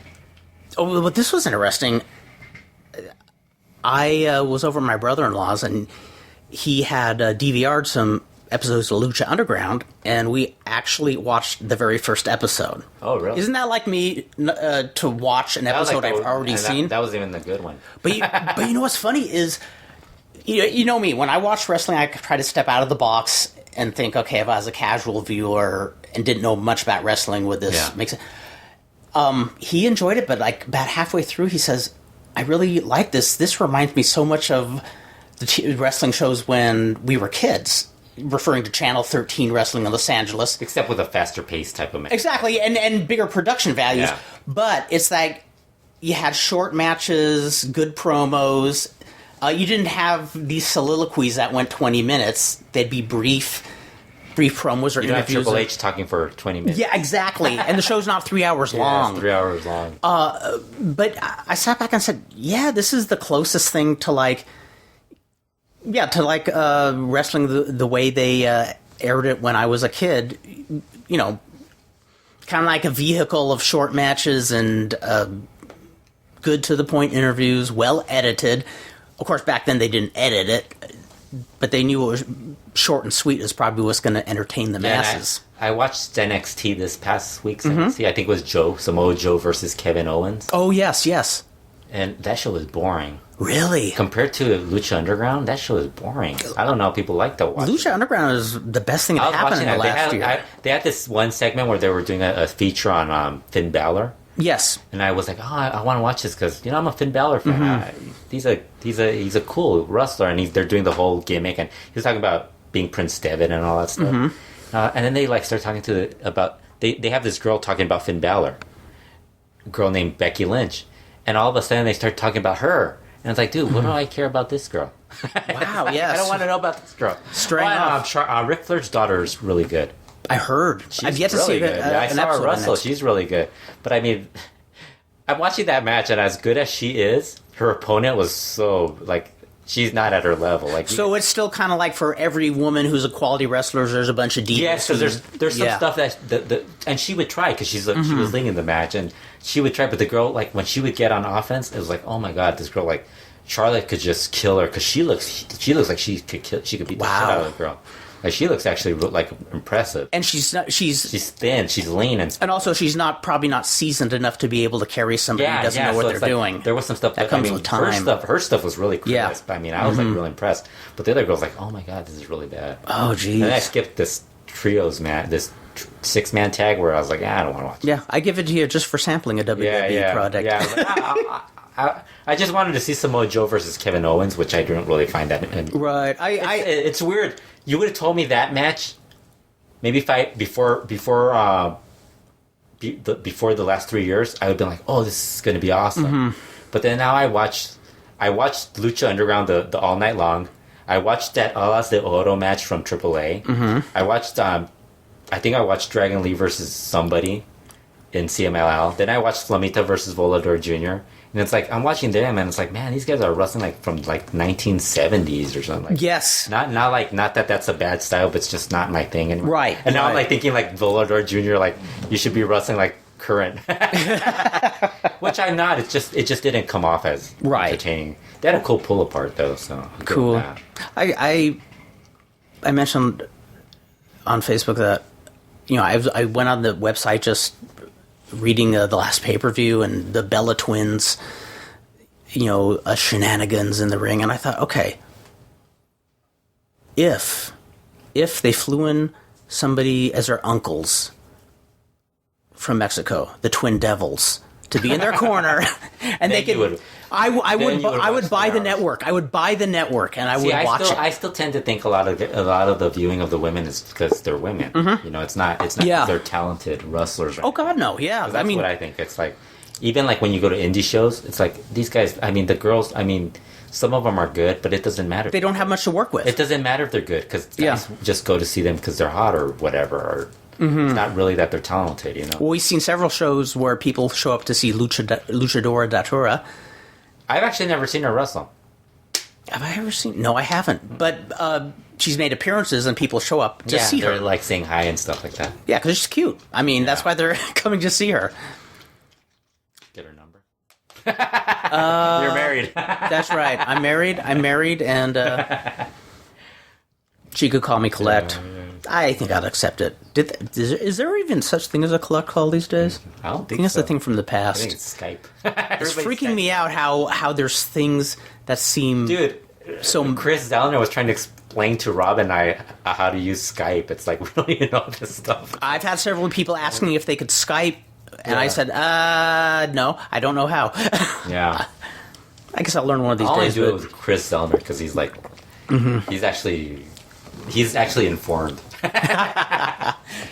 this was interesting. I was over at my brother-in-law's, and he had DVR'd some episodes of Lucha Underground, and we actually watched the very first episode. Oh, really? Isn't that like me to watch an episode I've already seen? That was even the good one. But you know what's funny is, you know me, when I watch wrestling, I try to step out of the box and think, okay, if I was a casual viewer and didn't know much about wrestling, would this make sense? He enjoyed it, but like about halfway through, he says, I really like this. This reminds me so much of the wrestling shows when we were kids, referring to Channel 13 wrestling in Los Angeles. Except with a faster paced type of match. Exactly, and bigger production values. Yeah. But it's like you had short matches, good promos. You didn't have these soliloquies that went 20 minutes. They'd be brief promos or you don't interviews. have Triple H talking for 20 minutes. Yeah, exactly. And the show's not 3 hours long. It's 3 hours long. But I sat back and said, this is the closest thing to wrestling the way they aired it when I was a kid. Kind kind of like a vehicle of short matches and good to the point interviews, well edited. Of course, back then they didn't edit it, but they knew it was short and sweet is probably what's going to entertain the masses. I watched NXT this past week's NXT. I think it was Samoa Joe versus Kevin Owens. Oh, yes. And that show was boring. Really? Compared to Lucha Underground, that show is boring. I don't know if people like to watch Lucha Underground is the best thing that happened in the last year. They had this one segment where they were doing a feature on Finn Balor. Yes. And I was like, I want to watch this because, I'm a Finn Balor fan. He's a cool wrestler, and they're doing the whole gimmick, and he was talking about being Prince Devitt and all that stuff. And then they start talking about they have this girl talking about Finn Balor, a girl named Becky Lynch, and all of a sudden they start talking about her, and it's like, dude, what do I care about this girl? Wow, yes. I don't want to know about this girl. Straight up. Ric Flair's daughter is really good. I heard. I've yet to see good. I saw her wrestle. She's really good. But I mean, I'm watching that match, and as good as she is, her opponent was so she's not at her level. So it's still kind of like for every woman who's a quality wrestler, there's a bunch of divas. Yes, because there's some stuff that and she would try because she was leading the match, and she would try. But the girl, when she would get on offense, it was like, oh my god, this girl Charlotte could just kill her because she looks like she could beat the shit out of the girl. She looks actually impressive, and she's thin, she's lean, and also she's probably not seasoned enough to be able to carry somebody who doesn't know what they're doing. There was some stuff that comes with time. Her stuff was really cool. Yeah. I mean, I was really impressed. But the other girl's like, oh my god, this is really bad. Oh geez. And then I skipped this trios match, this 6-man tag where I was like, I don't want to watch. Yeah, I give it to you just for sampling a WWE product. Yeah. I just wanted to see Samoa Joe versus Kevin Owens, which I didn't really find that. Right. It's weird. You would have told me that match maybe before the last 3 years. I would have been like, oh, this is going to be awesome. But then now I watched Lucha Underground the all night long. I watched that Alas de Oro match from AAA. I watched I think I watched Dragon Lee versus somebody in CMLL. Then I watched Flamita versus Volador Jr. And it's like, I'm watching them, and it's like, man, these guys are wrestling from 1970s or something. Yes. Not that that's a bad style, but it's just not my thing anymore. Right. And now I'm thinking Volador Jr. You should be wrestling current. Which I'm not. It just didn't come off as entertaining. They had a cool pull apart though, so I'm cool. Good with that. I mentioned on Facebook that I went on the website just reading the last pay-per-view and the Bella Twins, shenanigans in the ring, and I thought, okay, if they flew in somebody as their uncles from Mexico, the Twin Devils, to be in their corner, and they could, I would buy the network. I would buy the network, and I would watch it. I still tend to think a lot of the viewing of the women is because they're women. It's not because they're talented wrestlers. Right? Oh God, no, yeah. That's what I think. It's even when you go to indie shows, it's these guys. I mean, the girls. I mean, some of them are good, but it doesn't matter. They don't have much to work with. It doesn't matter if they're good because guys just go to see them because they're hot or whatever. Or it's not really that they're talented. Well, we've seen several shows where people show up to see Luchadora Datura. I've actually never seen her wrestle. Have I ever seen? No, I haven't. But she's made appearances, and people show up to see her. They're saying hi and stuff like that. Yeah, because she's cute. I mean, that's why they're coming to see her. Get her number. You're married. That's right. I'm married, and she could call me Colette. I think I'd accept it. Is there even such thing as a Colette call these days? I don't think so. That's the thing from the past. I think it's Skype. It's freaking me out how there's things that seem... Dude, so Chris Zellner was trying to explain to Rob and I how to use Skype. It's we don't even know this stuff. I've had several people asking me if they could Skype, and I said, no, I don't know how. Yeah. I guess I'll learn one of these days. I'll only do it with Chris Zellner because he's he's actually informed.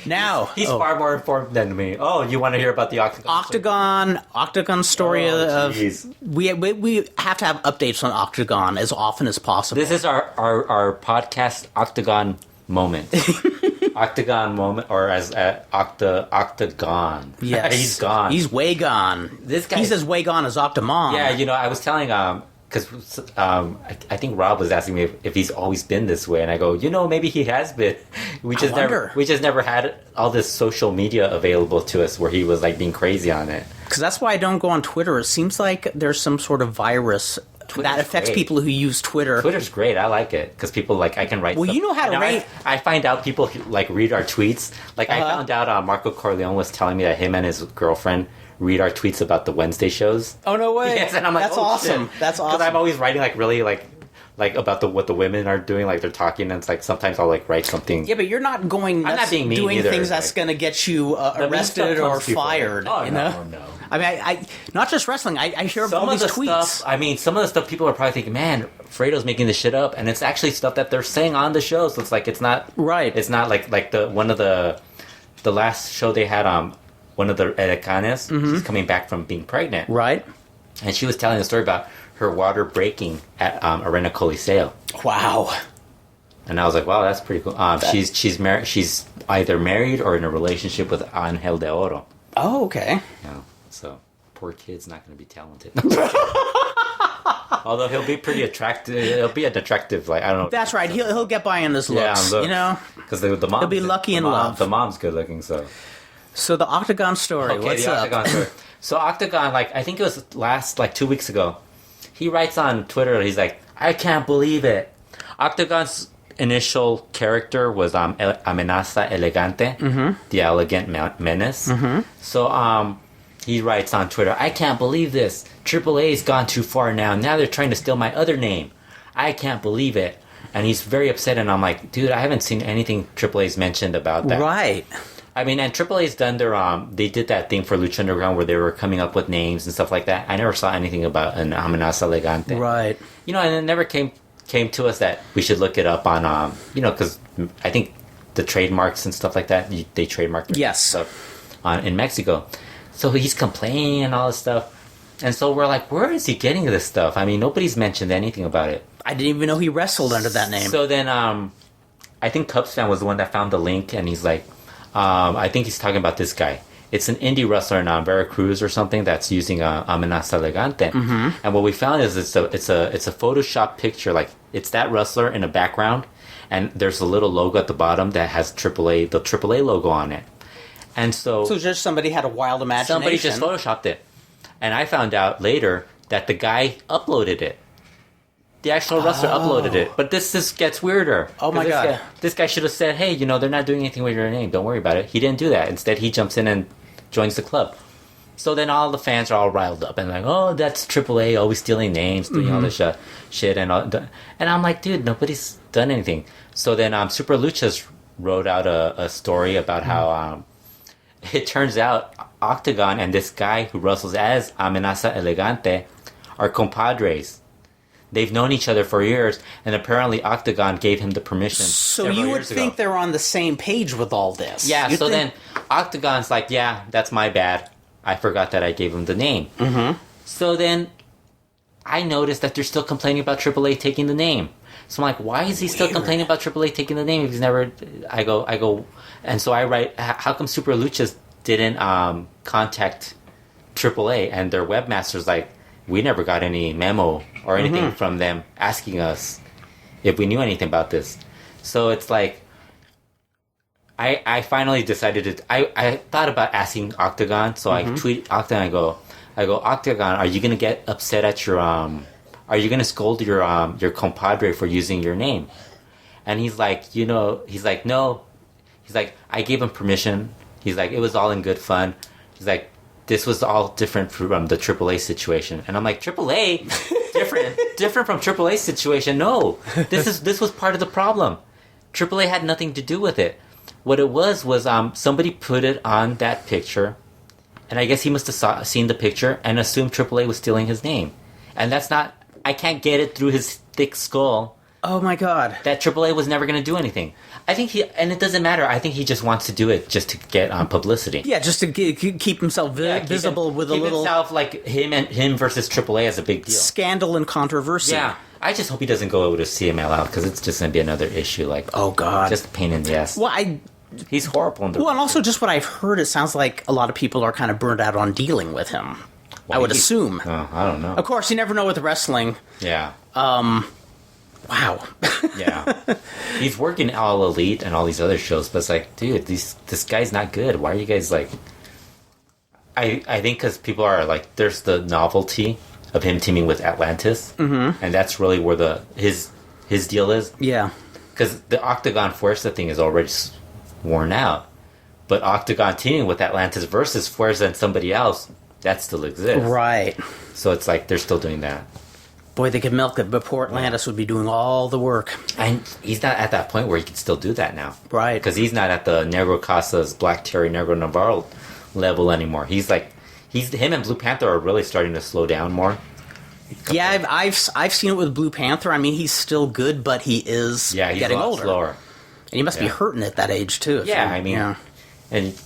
Now he's far more informed than me. Oh, you want to hear about the Octagon story of we have to have updates on Octagon as often as possible. This is our podcast Octagon moment. Octagon moment, or as Octagon. Yes, he's gone. He's way gone. This guy, he's as way gone as Octomom. Yeah, I was telling because I think Rob was asking me if he's always been this way, and I go, maybe he has been. We just never had all this social media available to us where he was like being crazy on it. Because that's why I don't go on Twitter. It seems like there's some sort of virus that affects people who use Twitter. Twitter's great. I like it because people like I can write. Well, stuff. you know how to write. I find out people like read our tweets. Like I found out Marco Corleone was telling me that him and his girlfriend read our tweets about the Wednesday shows. Oh no way! Yes, and I'm like, that's awesome. Shit. That's awesome. Because I'm always writing like really like about what the women are doing. Like they're talking, and it's like sometimes I'll like write something. Yeah, but you're not going. I'm not being mean doing either. things that's going to get you arrested or fired. Oh you no, know? no. I mean, I not just wrestling. I hear all these tweets. Stuff, I mean, some of the stuff people are probably thinking, man, Fredo's making this shit up, and it's actually stuff that they're saying on the show. So it's like it's not right. It's not like the one of the last show they had. One of the Edecanes, she's coming back from being pregnant, right? And she was telling a story about her water breaking at Arena Coliseo. Wow. And I was like, wow, that's pretty cool. She's married. She's either married or in a relationship with Angel de Oro. Oh, okay. Yeah. So poor kid's not going to be talented. Although he'll be pretty attractive. He'll be an attractive, like I don't know. That's right. He'll get by in his looks. Looks. You know, because the mom. He'll be lucky in love. The mom's good looking, so. So the Octagon story. Okay, what's the up? Octagon story. So Octagon, like I think it was last 2 weeks ago. He writes on Twitter. He's like, I can't believe it. Octagon's initial character was Amenaza Elegante, the elegant menace. So he writes on Twitter, I can't believe this. AAA's gone too far now. Now they're trying to steal my other name. I can't believe it. And he's very upset. And I'm like, dude, I haven't seen anything AAA's mentioned about that. Right. I mean, and AAA's done their they did that thing for Lucha Underground where they were coming up with names and stuff like that. I never saw anything about an Amenaza Elegante. Right. And it never came to us that we should look it up on because I think the trademarks and stuff like that, they trademarked stuff in Mexico. So he's complaining and all this stuff. And so we're like, where is he getting this stuff? I mean, nobody's mentioned anything about it. I didn't even know he wrestled under that name. So then I think Cubs fan was the one that found the link, and he's like, I think he's talking about this guy. It's an indie wrestler in Veracruz or something that's using Amenaza Elegante. And what we found is it's a Photoshop picture. Like it's that wrestler in the background, and there's a little logo at the bottom that has the AAA logo on it. And so just somebody had a wild imagination. Somebody just photoshopped it, and I found out later that the guy uploaded it. The actual wrestler uploaded it, but this gets weirder. Oh my god! This guy should have said, "Hey, they're not doing anything with your name. Don't worry about it." He didn't do that. Instead, he jumps in and joins the club. So then all the fans are all riled up and like, "Oh, that's AAA always stealing names, doing all this shit," and I'm like, "Dude, nobody's done anything." So then Super Luchas wrote out a story about how it turns out Octagon and this guy who wrestles as Amenaza Elegante are compadres. They've known each other for years, and apparently Octagon gave him the permission. So you would think they're on the same page with all this. Yeah, then Octagon's like, yeah, that's my bad. I forgot that I gave him the name. So then I noticed that they're still complaining about AAA taking the name. So I'm like, why is he still complaining about AAA taking the name if he's never... I go, and so I write, how come Super Luchas didn't contact AAA? And their webmaster's like, we never got any memo or anything from them asking us if we knew anything about this. So it's like, I finally decided I thought about asking Octagon. So I tweet Octagon. I go, Octagon, are you gonna get upset at your are you gonna scold your compadre for using your name? And he's like, no. He's like, I gave him permission. He's like, it was all in good fun. He's like, this was all different from the AAA situation. And I'm like, AAA? different from AAA situation? No. This was part of the problem. AAA had nothing to do with it. What it was somebody put it on that picture, and I guess he must have seen the picture and assumed AAA was stealing his name. And that's not... I can't get it through his thick skull. Oh my god. That AAA was never going to do anything. I think and it doesn't matter. I think he just wants to do it just to get publicity. Yeah, just to keep himself visible with a little... Keep himself like him versus AAA as a big deal. Scandal and controversy. Yeah. I just hope he doesn't go over to CML out because it's just going to be another issue. Like, oh god. Just a pain in the ass. Well, he's horrible. And also just what I've heard, it sounds like a lot of people are kind of burned out on dealing with him. I would assume. Oh, I don't know. Of course, you never know with wrestling. Yeah. Wow. Yeah. He's working All Elite and all these other shows, but it's like, dude, this guy's not good. Why are you guys like... I think because people are like, there's the novelty of him teaming with Atlantis, and that's really where his deal is. Yeah. Because the Octagon Fuerza thing is already worn out, but Octagon teaming with Atlantis versus Fuerza and somebody else, that still exists. Right. So it's like they're still doing that. Boy, they could milk it, but poor Atlantis would be doing all the work. And he's not at that point where he can still do that now. Right. Because he's not at the Negro Casas, Black Terry, Negro Navarro level anymore. Him and Blue Panther are really starting to slow down more. Yeah, I've seen it with Blue Panther. I mean, he's still good, but he is he's getting a lot older. slower. And he must be hurting at that age, too. Yeah, I mean... And...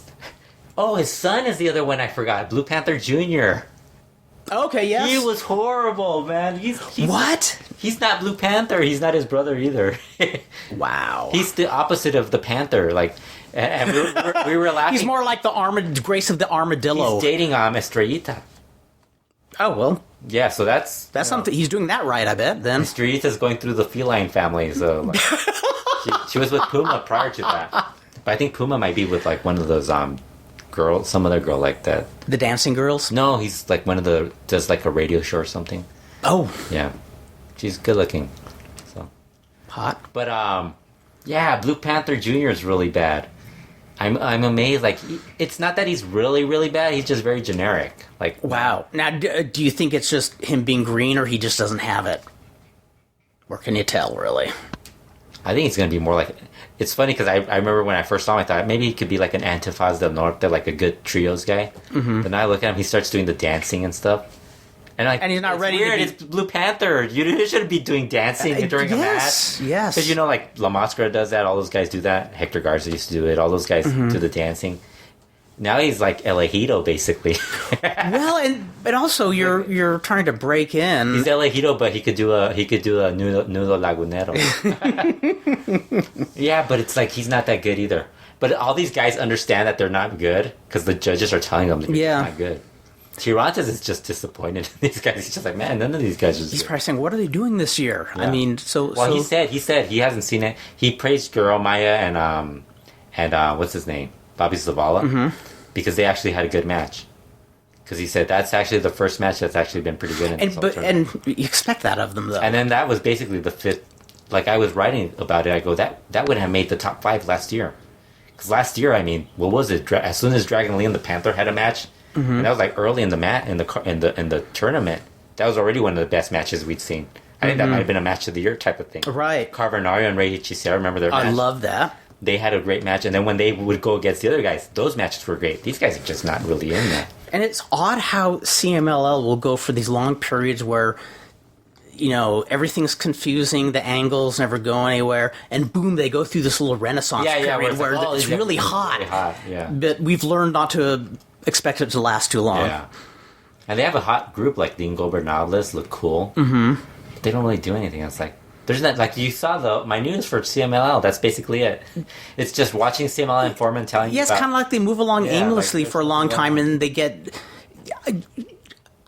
Oh, his son is the other one I forgot. Blue Panther Jr. Okay, yes. He was horrible, man. He's what? He's not Blue Panther. He's not his brother either. Wow. He's the opposite of the Panther. Like, and we were laughing. He's more like the Grace of the Armadillo. He's dating Estrellita. Oh, well. Yeah, so that's something. He's doing that right, I bet, then. Estrellita's going through the feline family, so... Like, she was with Puma prior to that. But I think Puma might be with, like, one of those, girl, some other girl like that. The Dancing Girls? No, he's like does like a radio show or something. Oh. Yeah. She's good looking. So. Hot. But, yeah, Blue Panther Jr. is really bad. I'm amazed. Like, it's not that he's really, really bad. He's just very generic. Like, wow. Now, do you think it's just him being green, or he just doesn't have it? Or can you tell, really? I think it's going to be more like... It's funny because I remember when I first saw him, I thought maybe he could be like an Antifaz del Norte, like a good trios guy. Mm-hmm. But now I look at him, he starts doing the dancing and stuff. And he's not ready weird. to be... It's Blue Panther. You shouldn't be doing dancing during a match. Yes. Because, like, La Máscara does that. All those guys do that. Hector Garza used to do it. All those guys do the dancing. Now he's like El Ejido, basically. Well, but also you're trying to break in. He's El Ejido, but he could do a Nudo Lagunero. Yeah, but it's like he's not that good either. But all these guys understand that they're not good because the judges are telling them they're not good. Tirantes is just disappointed in these guys. He's just like, man, none of these guys are He's good. probably saying, what are they doing this year? Yeah. I mean, Well, he said he hasn't seen it. He praised Girl Maya and what's his name? Bobby Zavala. Because they actually had a good match. Because he said that's actually the first match that's actually been pretty good in this and you expect that of them, though. And then that was basically the fifth. Like, I was writing about it, I go, that would have made the top 5 last year. Because last year, I mean, what was it? As soon as Dragon Lee and the Panther had a match, and that was like early in the tournament, that was already one of the best matches we'd seen. I think that might have been a match of the year type of thing. Right. Carbonario and Rey Hechicero, remember their match? I love that. They had a great match, and then when they would go against the other guys, those matches were great. These guys are just not really in that. And it's odd how CMLL will go for these long periods where, everything's confusing, the angles never go anywhere, and boom, they go through this little renaissance period where it's really hot. Really hot, yeah. But we've learned not to expect it to last too long. Yeah. And they have a hot group like the Ingobernables, look cool. Mm-hmm. They don't really do anything. It's like, there's not, like, you saw my news for CMLL, that's basically it. It's just watching CMLL inform and telling you it's kind of like they move along aimlessly for a long time, and they get...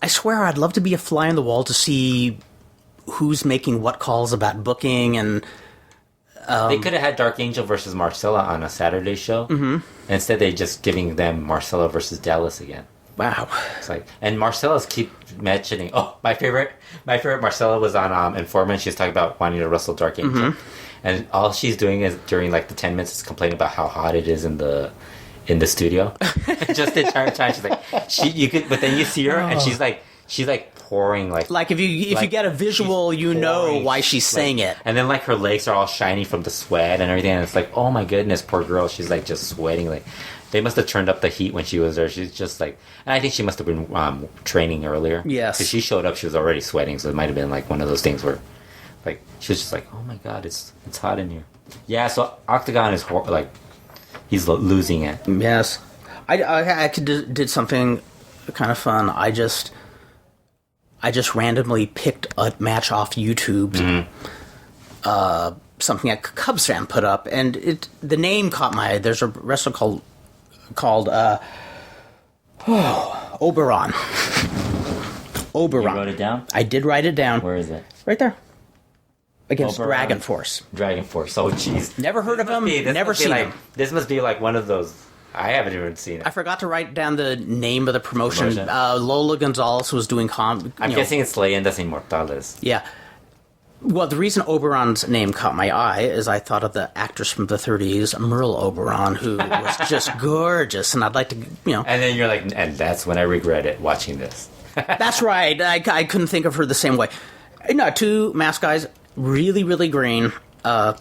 I swear I'd love to be a fly on the wall to see who's making what calls about booking, and... they could have had Dark Angel versus Marcella on a Saturday show. Mm-hmm. Instead, they're just giving them Marcella versus Dallas again. Wow. It's like, and Marcella's keep mentioning, my favorite Marcella was on Informant. She was talking about wanting to wrestle Dark Angel. Mm-hmm. And all she's doing is during like the 10 minutes is complaining about how hot it is in the studio. Just the entire time she's like, but then you see her and she's like pouring like if you get a visual, why she's saying it. And then like her legs are all shiny from the sweat and everything, and it's like, oh my goodness, poor girl, she's like just sweating. Like, they must have turned up the heat when she was there. She's just like, and I think she must have been training earlier. Yes, because she showed up, she was already sweating, so it might have been like one of those things where like she was just like, oh my god, it's hot in here. Yeah, so Octagon is like, he's losing it. Yes, I did something kind of fun. I just randomly picked a match off YouTube. Mm-hmm. Something a Cubs fan put up, and the name caught my eye. There's a wrestler called Oberon. Oberon. You wrote it down? I did write it down. Where is it? Right there. Against Oberon. Dragon Force. Dragon Force. Oh, jeez. Never heard of him. Never seen him. This must be like one of those. I haven't even seen it. I forgot to write down the name of the promotion. Promotion. Lola Gonzalez was doing I'm guessing it's Leyendas Inmortales. Yeah. Well, the reason Oberon's name caught my eye is I thought of the actress from the 30s, Merle Oberon, who was just gorgeous, and I'd like to, And then you're like, and that's when I regret it, watching this. That's right. I couldn't think of her the same way. No, two masked guys, really, really green. But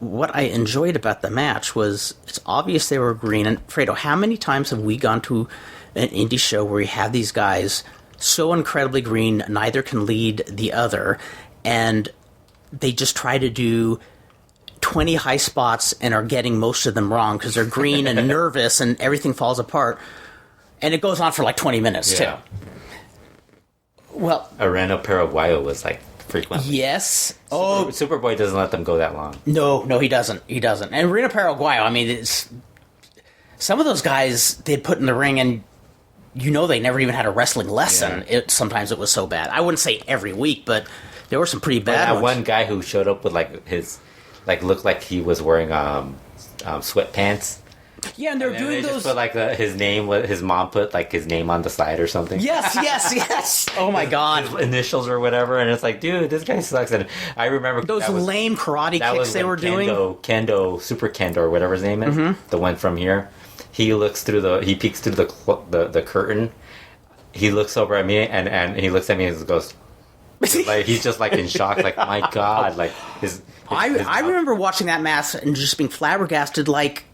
what I enjoyed about the match was it's obvious they were green. And Fredo, how many times have we gone to an indie show where we have these guys so incredibly green, neither can lead the other, and they just try to do 20 high spots and are getting most of them wrong because they're green and nervous and everything falls apart. And it goes on for like 20 minutes, too. Well, Areno Paraguayo was like frequently. Yes. Superboy doesn't let them go that long. No, he doesn't. He doesn't. And Reno Paraguayo, I mean, it's some of those guys they'd put in the ring and they never even had a wrestling lesson. Yeah. Sometimes it was so bad. I wouldn't say every week, but there were some pretty bad that ones. one guy who showed up with looked like he was wearing sweatpants. Yeah, and they're doing they those. just put his name. His mom put his name on the side or something. Yes. Oh my God. His initials or whatever, and it's like, dude, this guy sucks. And I remember Those lame karate kicks they were doing. Kendo, Super Kendo, or whatever his name is, the one from here. He peeks through the curtain. He looks over at me and he looks at me and goes, like he's just like in shock, like my God, like his I remember watching that match and just being flabbergasted, like.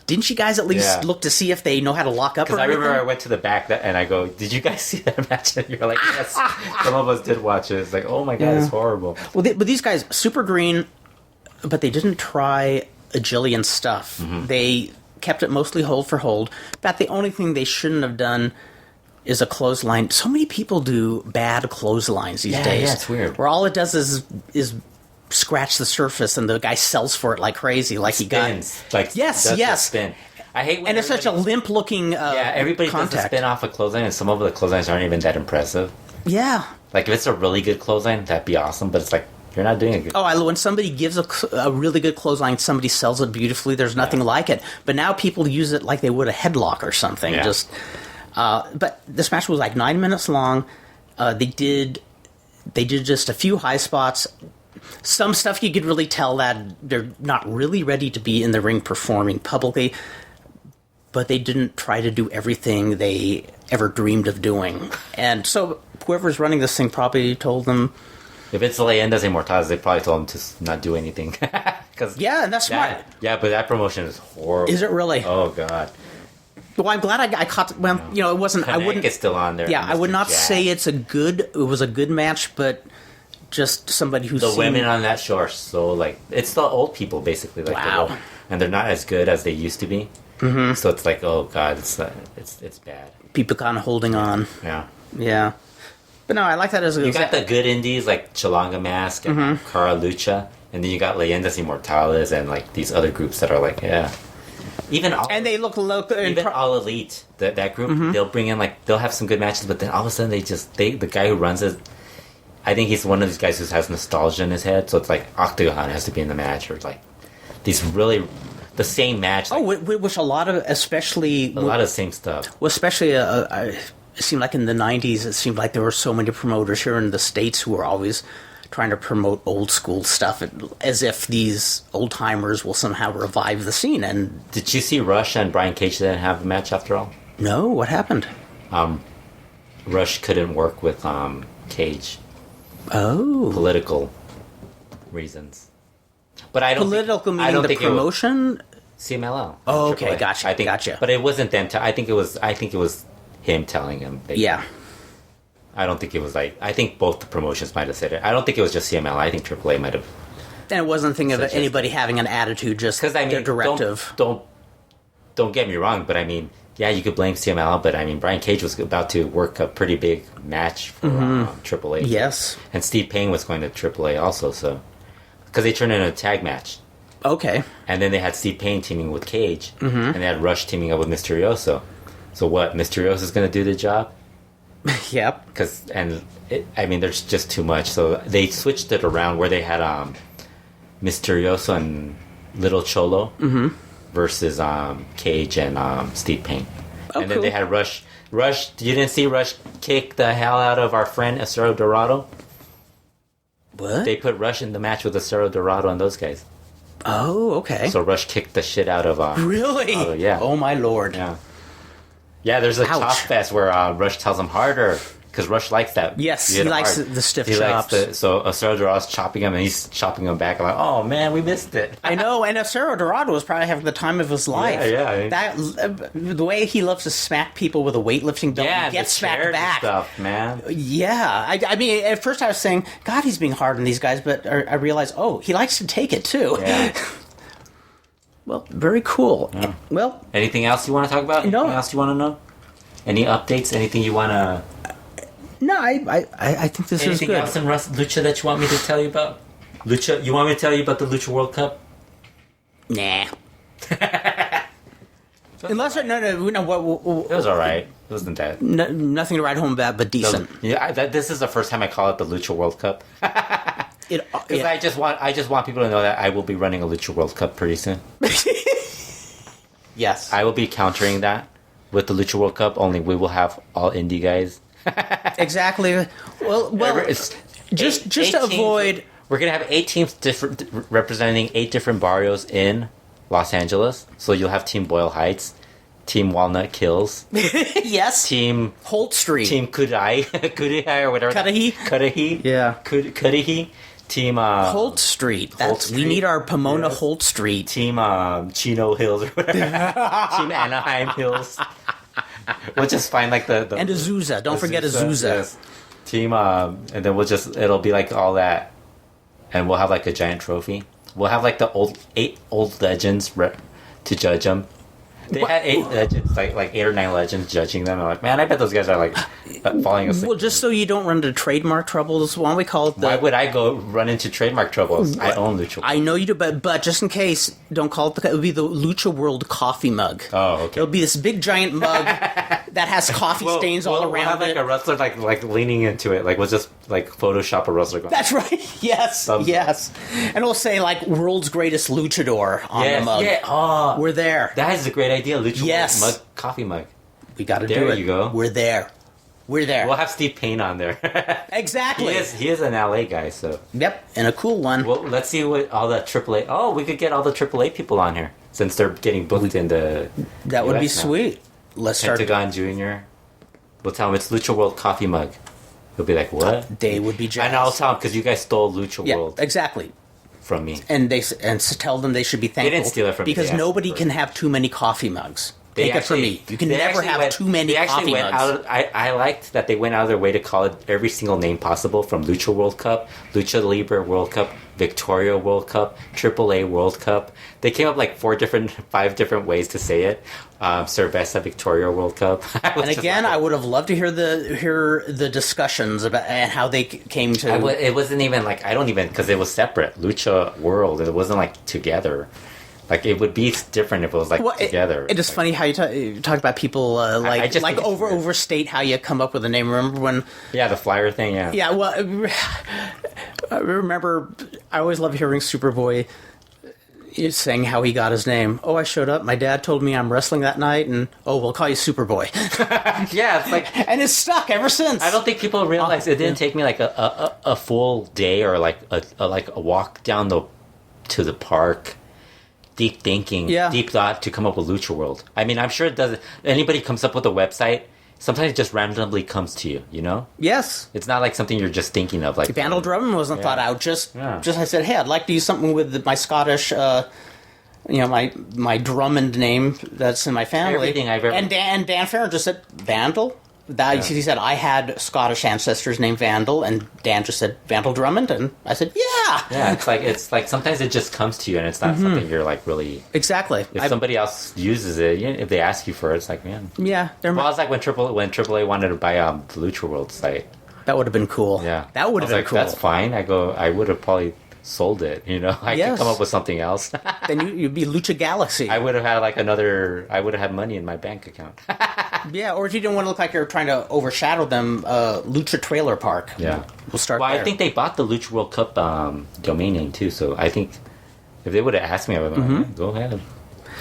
Didn't you guys at least look to see if they know how to lock up? Because I remember I went to the back and I go, "Did you guys see that match?" And you're like, "Yes." Some of us did watch it. It's like, "Oh my God, it's horrible." Well, but these guys super green, but they didn't try a jillion stuff. Mm-hmm. They kept it mostly hold for hold. But the only thing they shouldn't have done is a clothesline. So many people do bad clotheslines these days. Yeah, it's weird. Where all it does is scratch the surface and the guy sells for it like crazy, like he spins. Got yes. Spin. I hate when and it's such a limp looking everybody contact. does a spin off a clothesline, and some of the clotheslines aren't even that impressive. Yeah, like if it's a really good clothesline, that'd be awesome. But it's like you're not doing it good. When somebody gives a really good clothesline, somebody sells it beautifully. There's nothing like it. But now people use it like they would a headlock or something. Yeah. But this match was like 9 minutes long. They did just a few high spots. Some stuff you could really tell that they're not really ready to be in the ring performing publicly, but they didn't try to do everything they ever dreamed of doing. And so whoever's running this thing probably told them... If it's Leyendas Inmortales, they probably told them to not do anything. And that's smart. Yeah, but that promotion is horrible. Is it really? Oh, God. Well, I'm glad I caught... Well, it wasn't... I wouldn't... It's still on there. Yeah, I would not say it was a good match, but... Just somebody who's the women on that show are so it's the old people basically wow, and they're not as good as they used to be. Mm-hmm. So it's like, oh God, it's bad. People kind of holding on. Yeah. But no, I like that as you got the good indies like Chalanga Mask and CaraLucha, and then you got Leyendas Inmortales and like these other groups that are like and they look local. Even All Elite, that group, they'll bring in they'll have some good matches, but then all of a sudden the guy who runs it. I think he's one of these guys who has nostalgia in his head, so it's like Octagon has to be in the match, or these really the same match. Which a lot of the same stuff. Well, especially it seemed like in the '90s, it seemed like there were so many promoters here in the States who were always trying to promote old school stuff, as if these old timers will somehow revive the scene. And did you see Rush and Brian Cage didn't have a match after all? No, what happened? Rush couldn't work with Cage. Oh, political reasons, but I don't. Political meaning the promotion. CMLL. Oh, okay, gotcha. Gotcha. But it wasn't them. I think it was him telling him. Yeah. I don't think it was I think both the promotions might have said it. I don't think it was just CMLL. I think AAA might have. And it wasn't a thing of anybody having an attitude. Just because their directive. Don't get me wrong, but I mean. Yeah, you could blame CMLL, but I mean, Brian Cage was about to work a pretty big match for AAA. Yes. And Steve Payne was going to AAA also, so. Because they turned it into a tag match. Okay. And then they had Steve Payne teaming with Cage, and they had Rush teaming up with Mysterioso. So what, Mysterioso's going to do the job? Yep. There's just too much. So they switched it around where they had Misterioso and Little Cholo versus Cage and Steve Payne. And then they had Rush. You didn't see Rush kick the hell out of our friend Acero Dorado? What? They put Rush in the match with Acero Dorado and those guys. Oh, okay. So Rush kicked the shit out of... really? Yeah. Oh, my Lord. Yeah. Yeah, there's a chop fest where Rush tells him harder. Because Rush likes that. Yes, he likes the stiff chops. So Acero Dorado's chopping him, and he's chopping him back. I'm like, oh, man, we missed it. I know, and Acero Dorado was probably having the time of his life. Yeah. The way he loves to smack people with a weightlifting belt, yeah, he gets smacked back. Stuff, man. Yeah. I mean, at first I was saying, God, he's being hard on these guys, but I realized, he likes to take it, too. Yeah. Well, very cool. Yeah. Well... Anything else you want to talk about? No. Anything else you want to know? Any updates? Anything you want to... No, I think this is good. Anything else in Lucha that you want me to tell you about? Lucha, you want me to tell you about the Lucha World Cup? Nah. Unless what? It was alright. It wasn't that. Nothing to write home about, but decent. This is the first time I call it the Lucha World Cup. Because Yeah. I just want people to know that I will be running a Lucha World Cup pretty soon. Yes. I will be countering that with the Lucha World Cup. Only we will have all indie guys. Exactly. Well, just to avoid... We're going to have 8 teams representing 8 different barrios in Los Angeles. So you'll have Team Boyle Heights, Team Walnut Kills. Yes. Team... Holt Street. Team Kudai or whatever. Cudahy. Yeah. Cudahy. Team... Holt Street. We need our Pomona Holt Street. Team Chino Hills or whatever. Team Anaheim Hills. We'll just find like the and Azusa. Don't forget Azusa. Yes. Team, and then it'll be like all that, and we'll have like a giant trophy. We'll have like the 8 old legends to judge them. They had 8 legends, like 8 or 9 legends judging them. I'm like, man, I bet those guys are like falling asleep. Well, just so you don't run into trademark troubles, why don't we call it Why would I go run into trademark troubles? I own Lucha World. I know you do, but just in case, don't call it it would be the Lucha World coffee mug. Oh, okay. It'll be this big giant mug that has coffee stains all around we'll have like a wrestler like leaning into it. Like we'll just like Photoshop a wrestler going. That's right. Yes. Yes. And we'll say like world's greatest luchador on the mug. Yeah. Oh, we're there. That is a great idea. Lucha Yes. World coffee mug. We got to do There it. you go. We're there. We're there. We'll have Steve Payne on there. Exactly. He is an LA guy, so. Yep, and a cool one. Well, let's see what all the AAA. Oh, we could get all the AAA people on here since they're getting booked in the. That would be US now. sweet. Let's start. Pentagon Jr. We'll tell him it's Lucha World coffee mug. He'll be like, "What?" They would be jealous. And I'll tell him because you guys stole Lucha Yeah, World exactly. from me. And tell them they should be thankful. They didn't steal it from me. because They asked nobody for it. can have too many coffee mugs. They Take it from me. You can never have too many coffee mugs. I liked that they went out of their way to call it every single name possible, from Lucha World Cup, Lucha Libre World Cup, Victoria World Cup, AAA World Cup. They came up like 5 different ways to say it. Cerveza Victoria World Cup. And again, I would have loved to hear the discussions about and how they came to. It wasn't even like because it was separate. Lucha World. It wasn't like together. Like it would be different if it was like together. It is funny how you talk about people overstate how you come up with a name. Remember when? Yeah, the flyer thing. Yeah. Yeah. Well, I remember. I always love hearing Superboy saying how he got his name. Oh, I showed up. My dad told me I'm wrestling that night, and we'll call you Superboy. Yeah, it's like, and it's stuck ever since. I don't think people realize it didn't take me like a full day or like a walk down to the park. Deep thinking, deep thought to come up with Lucha World. I mean, I'm sure it doesn't. Anybody comes up with a website, sometimes it just randomly comes to you. You know? Yes. It's not like something you're just thinking of. Like Vandal Drummond wasn't thought out. Just I said, hey, I'd like to use something with my Scottish, my Drummond name that's in my family. Everything I've ever. And Dan Farron just said Vandal. He said I had Scottish ancestors named Vandal, and Dan just said Vandal Drummond, and I said yeah. It's like sometimes it just comes to you, and it's not something you're like really exactly. If somebody else uses it, if they ask you for it, it's like man. Yeah, well, it's like when AAA wanted to buy the Lucha World site. That would have been cool. Yeah, that would have been cool. That's fine. I would have probably sold it. You know, I Yes. could come up with something else. Then you'd be Lucha Galaxy. I would have had like I would have had money in my bank account. Yeah, or if you didn't want to look like you're trying to overshadow them, Lucha Trailer Park. Yeah. We'll start Well, there. I think they bought the Lucha World Cup domain name too, so I think if they would have asked me, I would have been like, go ahead.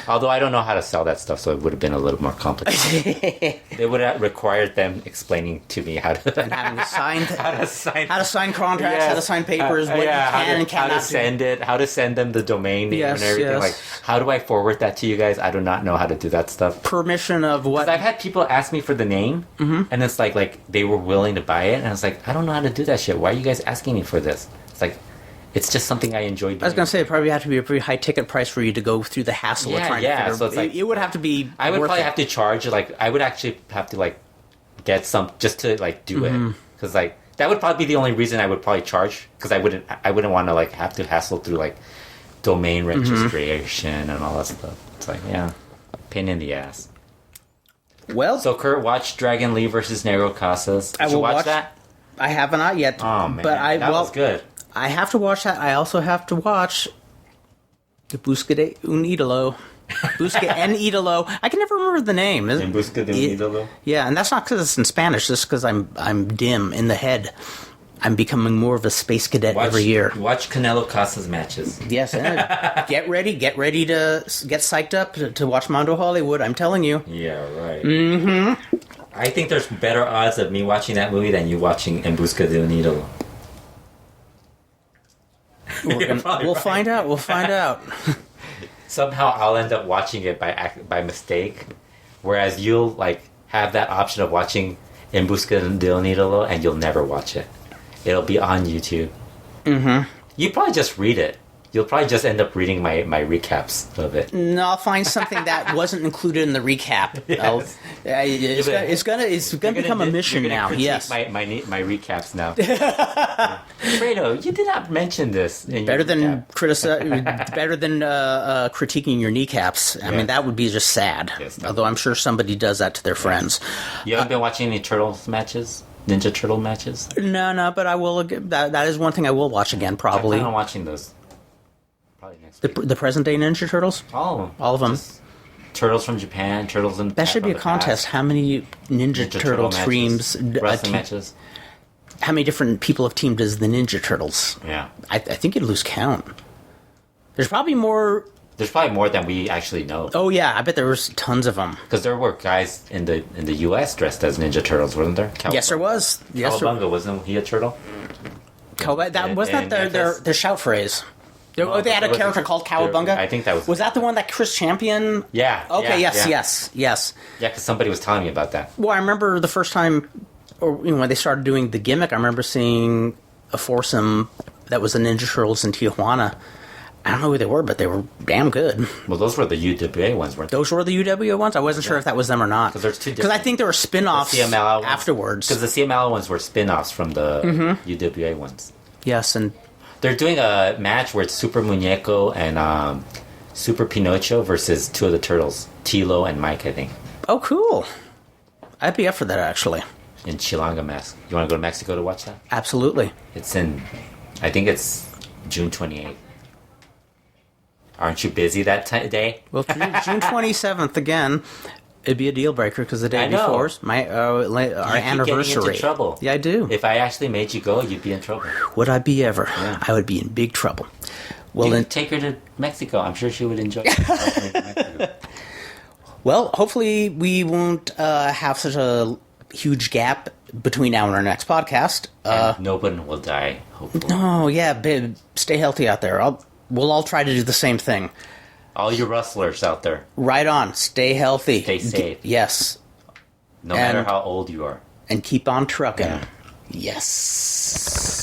Although I don't know how to sell that stuff, so it would have been a little more complicated. They would have required them explaining to me how to Having to sign, how to sign contracts, Yes. how to sign papers, what you can and how cannot to send it, how to send them the domain name Yes, and everything. yes. Like, how do I forward that to you guys? I do not know how to do that stuff. permission of what. 'Cause I've had people ask me for the name, and it's like they were willing to buy it, and I was like, I don't know how to do that shit. Why are you guys asking me for this? It's like, it's just something I enjoy doing. I was going to say, it probably have to be a pretty high ticket price for you to go through the hassle of Yeah, trying yeah, to figure so it's like- it would have to be I would worth probably it. have to charge, like, I would actually have to, like, get some, just to, like, do it. Because, like, that would probably be the only reason I would probably charge, because I wouldn't want to, like, have to hassle through, like, domain registration and all that stuff. It's like, yeah, pain in the ass. Well, So, Kurt, watch Dragon Lee versus Negro Casas. Did I you will watch watch- that? I have not yet. Oh, man, but that was good. I have to watch that. I also have to watch the Busca de un Idolo. Busca en Idolo. I can never remember the name. En Busca de un Idolo? Yeah, and that's not because it's in Spanish. Just because I'm dim in the head. I'm becoming more of a space cadet every year. Watch Canelo Casas matches. Yes, and get ready to get psyched up to watch Mondo Hollywood. I'm telling you. Yeah, right. Mm-hmm. I think there's better odds of me watching that movie than you watching En Busca de un Idolo. We'll find out. We'll find out. Somehow I'll end up watching it by mistake, whereas you'll like have that option of watching En Busca de un Idolo and you'll never watch it. It'll be on YouTube. Mm-hmm. You probably just read it. You'll probably just end up reading my recaps of it. No, I'll find something that wasn't included in the recap. Yes. It's gonna become a mission now. Critique Yes, my recaps now. Alfredo, you did not mention this. In better your than recap. critiquing your kneecaps. I mean, that would be just sad. Yes, that Although I'm sure somebody does that to their friends. You haven't been watching any Turtles matches? Ninja Turtle matches? No, but I will. That is one thing I will watch again. I Probably plan on watching those. Probably next week. the present day Ninja Turtles. All of them. All of them. Just Turtles from Japan, Turtles in That should be a from the contest. past. How many Ninja Turtle matches, teams? wrestling matches. How many different people have teamed as the Ninja Turtles? Yeah. I think you'd lose count. There's probably more. There's probably more than we actually know. Oh yeah, I bet there was tons of them. Because there were guys in the U.S. dressed as Ninja Turtles, wasn't there? Yes, there was. Yes, there Cowabunga, wasn't he a turtle? that wasn't that and their Memphis? their shout phrase. They had a was character it- called Cowabunga. I think that was. Was that the one that Chris Champion? Yeah. Okay. yeah, Yes. Yeah, because somebody was telling me about that. Well, I remember the first time, or when they started doing the gimmick. I remember seeing a foursome that was the Ninja Turtles in Tijuana. I don't know who they were, but they were damn good. Well, those were the UWA ones, weren't they? Those were the UWO ones. I wasn't sure if that was them or not. 'Cause there's two Because I think there were spin-offs CMLL ones. afterwards. Because the CML ones were spin-offs from the UWA ones. Yes, and They're doing a match where it's Super Muñeco and Super Pinocho versus two of the turtles, Tilo and Mike, I think, oh, cool. I'd be up for that, actually. in Chilanga mask. You want to go to Mexico to watch that? Absolutely. It's in, I think it's June 28th. Aren't you busy that day? Well, June 27th, again, it'd be a deal breaker because the day I know. before's our You keep anniversary. getting into trouble. Yeah, I do. If I actually made you go, you'd be in trouble. Would I be ever? Yeah. I would be in big trouble. Well, You then, could take her to Mexico. I'm sure she would enjoy it. well, hopefully we won't have such a huge gap between now and our next podcast. No one will die, hopefully. Oh, yeah, babe, stay healthy out there. We'll all try to do the same thing. All you rustlers out there, Right on. Stay healthy. Stay safe. Yes. no matter And- how old you are. And keep on trucking. Yeah. Yes.